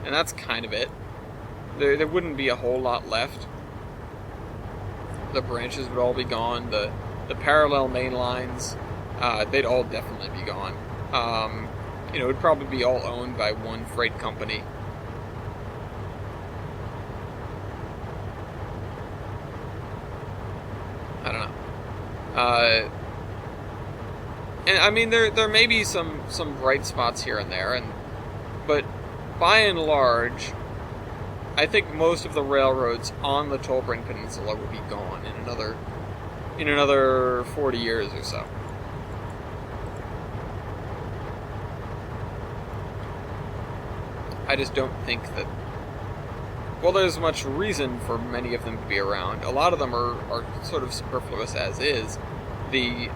And that's kind of it. There wouldn't be a whole lot left. The branches would all be gone. The parallel main lines, they'd all definitely be gone. It would probably be all owned by one freight company. I don't know. And there may be some bright spots here and there, but by and large, I think most of the railroads on the Tollbrand Peninsula would be gone in another 40 years or so. I just don't think that, there's much reason for many of them to be around. A lot of them are sort of superfluous as is. There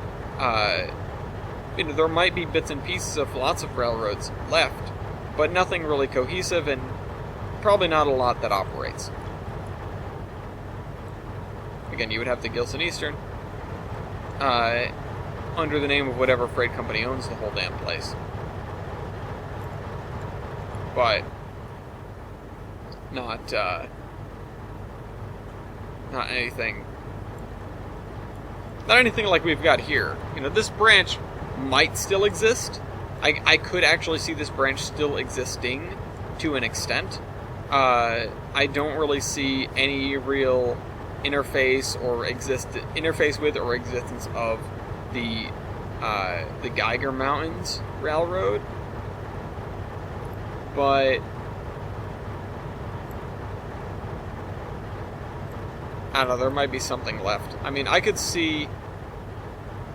might be bits and pieces of lots of railroads left, but nothing really cohesive, and probably not a lot that operates. Again, you would have the Gilson Eastern, under the name of whatever freight company owns the whole damn place. But not anything like we've got here. This branch might still exist. I could actually see this branch still existing to an extent. I don't really see any real interface with or existence of the Geiger Mountains Railroad. But I don't know, there might be something left. I could see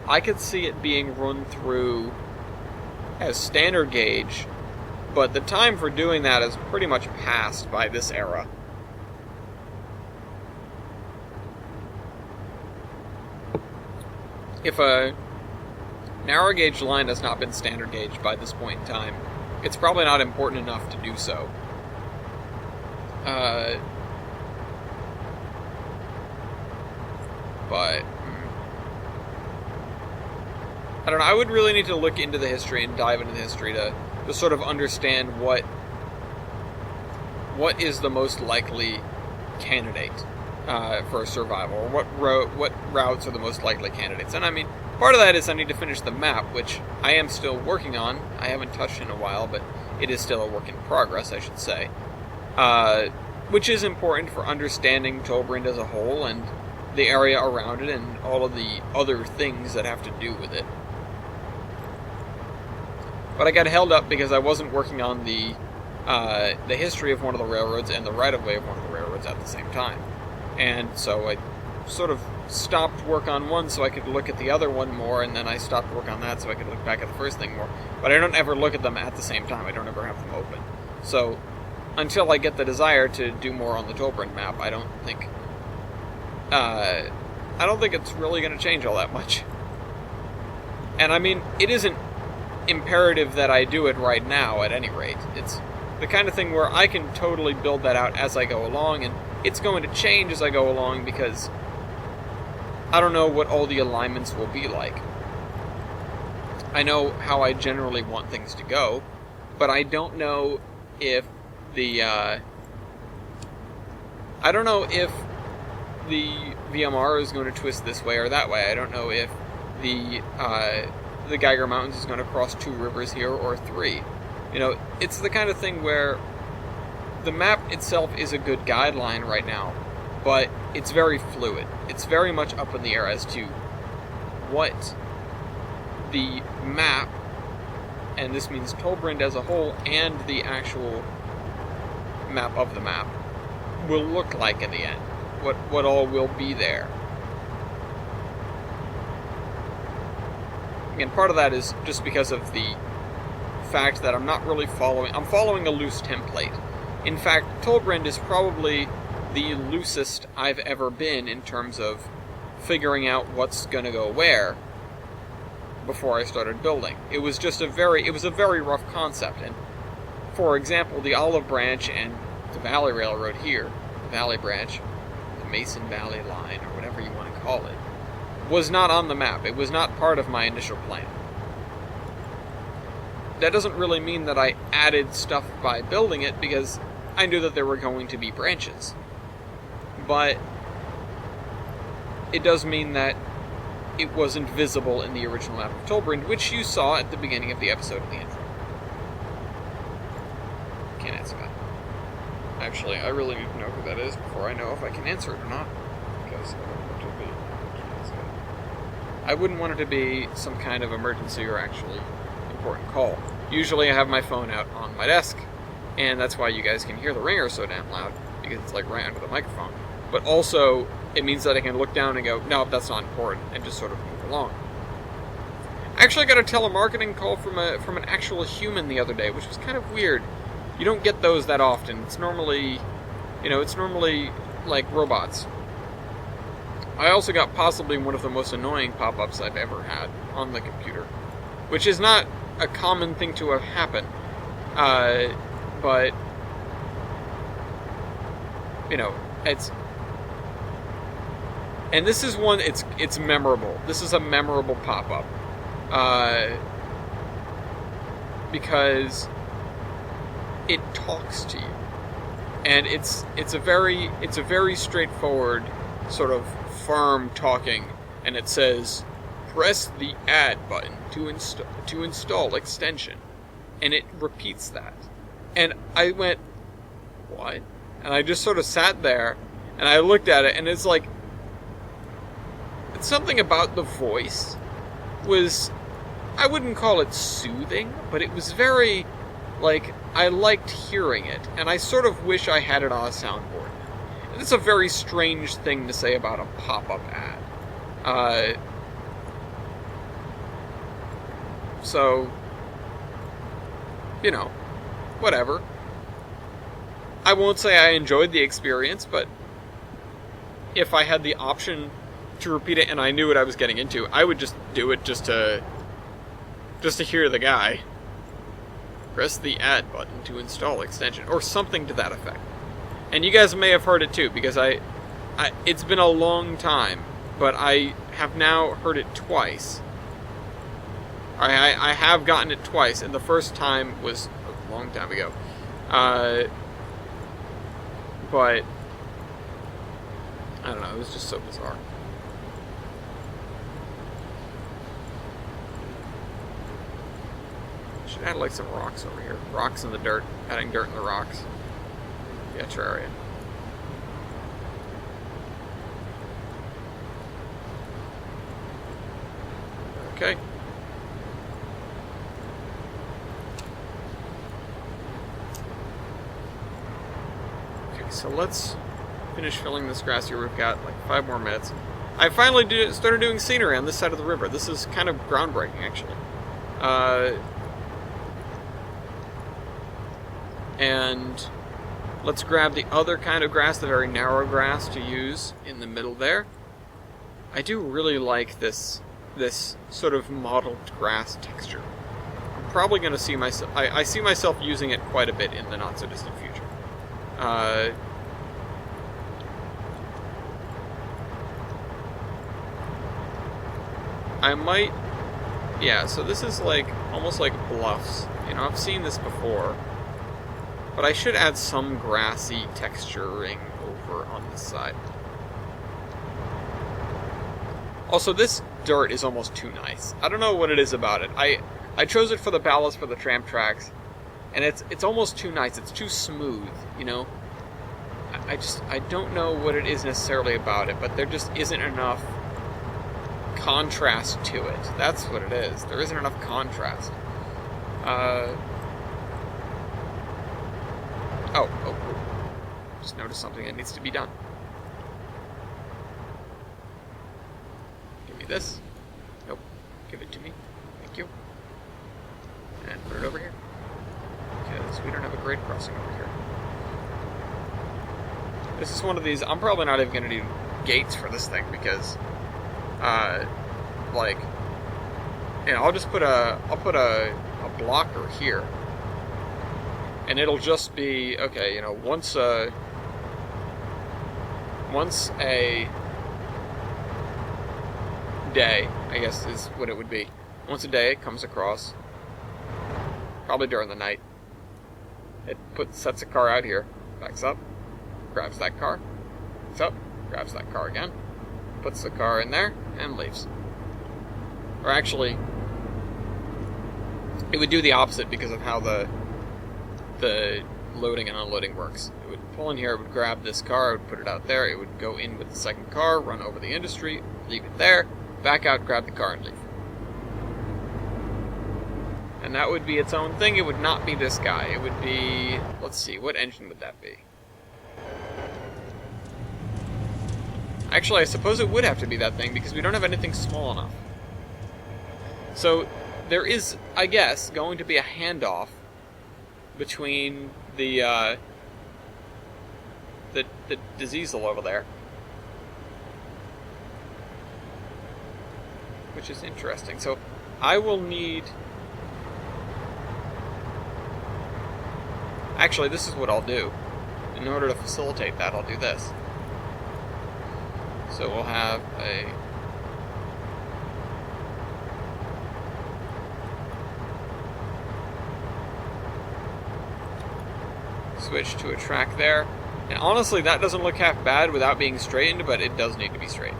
it being run through as standard gauge, but the time for doing that is pretty much past by this era. If a narrow gauge line has not been standard gauge by this point in time, it's probably not important enough to do so. But I don't know, I would really need to look into the history and dive into the history to sort of understand what is the most likely candidate for survival, or what routes are the most likely candidates. And part of that is I need to finish the map, which I am still working on. I haven't touched in a while, but it is still a work in progress, I should say. Which is important for understanding Tollbrand as a whole, and the area around it, and all of the other things that have to do with it. But I got held up because I wasn't working on the history of one of the railroads and the right-of-way of one of the railroads at the same time. And so I sort of stopped work on one so I could look at the other one more, and then I stopped work on that so I could look back at the first thing more. But I don't ever look at them at the same time. I don't ever have them open. So until I get the desire to do more on the Tolbrand map, I don't think it's really going to change all that much. And I mean, it isn't imperative that I do it right now, at any rate. It's the kind of thing where I can totally build that out as I go along, and it's going to change as I go along because I don't know what all the alignments will be like. I know how I generally want things to go, but I don't know if the VMR is going to twist this way or that way. I don't know if the Geiger Mountains is going to cross 2 rivers here or 3. You know, it's the kind of thing where the map itself is a good guideline right now, but it's very fluid. It's very much up in the air as to what the map, and this means Tolbrand as a whole, and the actual map of the map, will look like in the end. What all will be there. And part of that is just because of the fact that I'm not really I'm following a loose template. In fact, Tolbrand is probably the loosest I've ever been in terms of figuring out what's going to go where before I started building. It was a very rough concept. And for example, the Olive Branch and the Valley Railroad here, the Valley Branch, the Mason Valley Line, or whatever you want to call it, was not on the map. It was not part of my initial plan. That doesn't really mean that I added stuff by building it, because I knew that there were going to be branches. But it does mean that it wasn't visible in the original map of Tolbrand, which you saw at the beginning of the episode in the intro. Can't answer that. Actually, I really need to know who that is before I know if I can answer it or not, because I wouldn't want it to be some kind of emergency or actually important call. Usually I have my phone out on my desk, and that's why you guys can hear the ringer so damn loud, because it's like right under the microphone. But also, it means that I can look down and go, no, that's not important, and just sort of move along. I actually got a telemarketing call from an actual human the other day, which was kind of weird. You don't get those that often. It's normally like robots. I also got possibly one of the most annoying pop-ups I've ever had on the computer, which is not a common thing to have happen, but you know, and this is one, it's memorable. This is a memorable pop-up, because it talks to you, and it's a very straightforward, sort of firm talking, and it says, press the add button to install extension, and it repeats that. And I went, what? And I just sort of sat there, and I looked at it, and it's like, something about the voice was, I wouldn't call it soothing, but it was very, like, I liked hearing it, and I sort of wish I had it on a soundboard. And it's a very strange thing to say about a pop-up ad. So, you know, whatever. I won't say I enjoyed the experience, but if I had the option to repeat it and I knew what I was getting into, I would just do it just to hear the guy. Press the add button to install extension, or something to that effect. And you guys may have heard it too, because it's been a long time, but I have now heard it twice. I have gotten it twice, and the first time was a long time ago. But I don't know, it was just so bizarre. Should add like some rocks over here. Rocks in the dirt. Adding dirt in the rocks. Yeah, Terraria. Okay. Okay, so let's finish filling this grass here. We've got like 5 more minutes. I finally started doing scenery on this side of the river. This is kind of groundbreaking, actually. And let's grab the other kind of grass, the very narrow grass, to use in the middle there. I do really like this sort of mottled grass texture. I'm probably going to see myself... I see myself using it quite a bit in the not-so-distant future. I might... Yeah, so this is like almost like bluffs. You know, I've seen this before. But I should add some grassy texturing over on this side. Also, this dirt is almost too nice. I don't know what it is about it. I chose it for the ballast for the tram tracks, and it's almost too nice. It's too smooth, you know? I don't know what it is necessarily about it, but there just isn't enough contrast to it. That's what it is. There isn't enough contrast. Oh. Just noticed something that needs to be done. Give me this. Nope. Give it to me. Thank you. And put it over here. Because we don't have a grade crossing over here. This is one of these... I'm probably not even going to do gates for this thing because... like... You know, I'll just put a... I'll put a blocker here. And it'll just be, okay, you know, once a day, I guess is what it would be. Once a day it comes across, probably during the night. It sets a car out here, backs up, grabs that car, backs up, grabs that car again, puts the car in there, and leaves. Or actually, it would do the opposite because of how the loading and unloading works. It would pull in here, it would grab this car, it would put it out there, it would go in with the second car, run over the industry, leave it there, back out, grab the car, and leave. And that would be its own thing. It would not be this guy. It would be... Let's see, what engine would that be? Actually, I suppose it would have to be that thing, because we don't have anything small enough. So, there is, I guess, going to be a handoff between the diesel over there, which is interesting. So I will need... Actually, this is what I'll do. In order to facilitate that, I'll do this. So we'll have a... switch to a track there. And honestly, that doesn't look half bad without being straightened, but it does need to be straightened.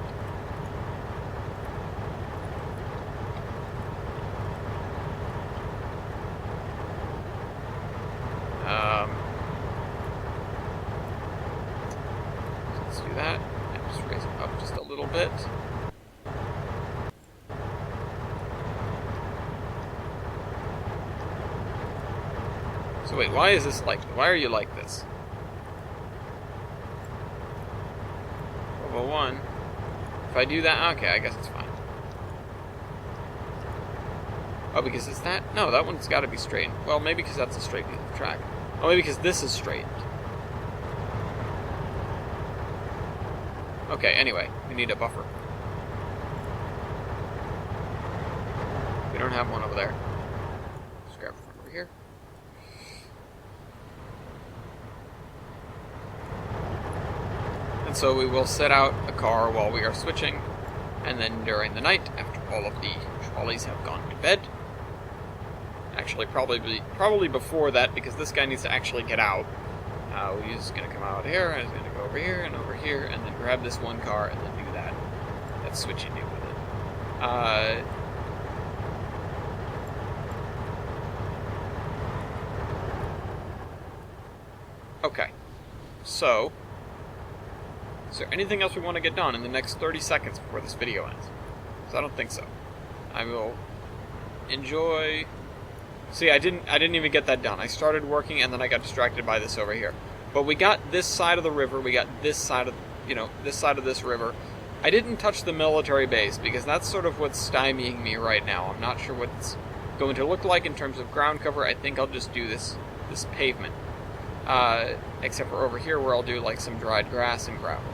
Let's do that. And just raise it up just a little bit. So wait, why is this like... Why are you like this? 1201. If I do that... Okay, I guess it's fine. Oh, because it's that... No, that one's got to be straightened. Well, maybe because that's a straight track. Oh, maybe because this is straightened. Okay, anyway, we need a buffer. We don't have one over there. Let's grab one over here. And so we will set out a car while we are switching, and then during the night, after all of the trolleys have gone to bed, actually probably before that, because this guy needs to actually get out. He's going to come out here, and he's going to go over here, and then grab this one car, and then do that. That's what you do with it. Okay, so... Is there anything else we want to get done in the next 30 seconds before this video ends? Because I don't think so. I will enjoy... See, I didn't even get that done. I started working and then I got distracted by this over here. But we got this side of the river, we got this side of, this side of this river, I didn't touch the military base because that's sort of what's stymieing me right now. I'm not sure what it's going to look like in terms of ground cover. I think I'll just do this pavement. Except for over here where I'll do like some dried grass and gravel.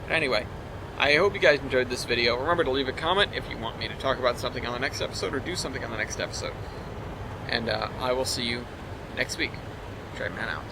But anyway, I hope you guys enjoyed this video. Remember to leave a comment if you want me to talk about something on the next episode or do something on the next episode. And I will see you next week. Try Man out.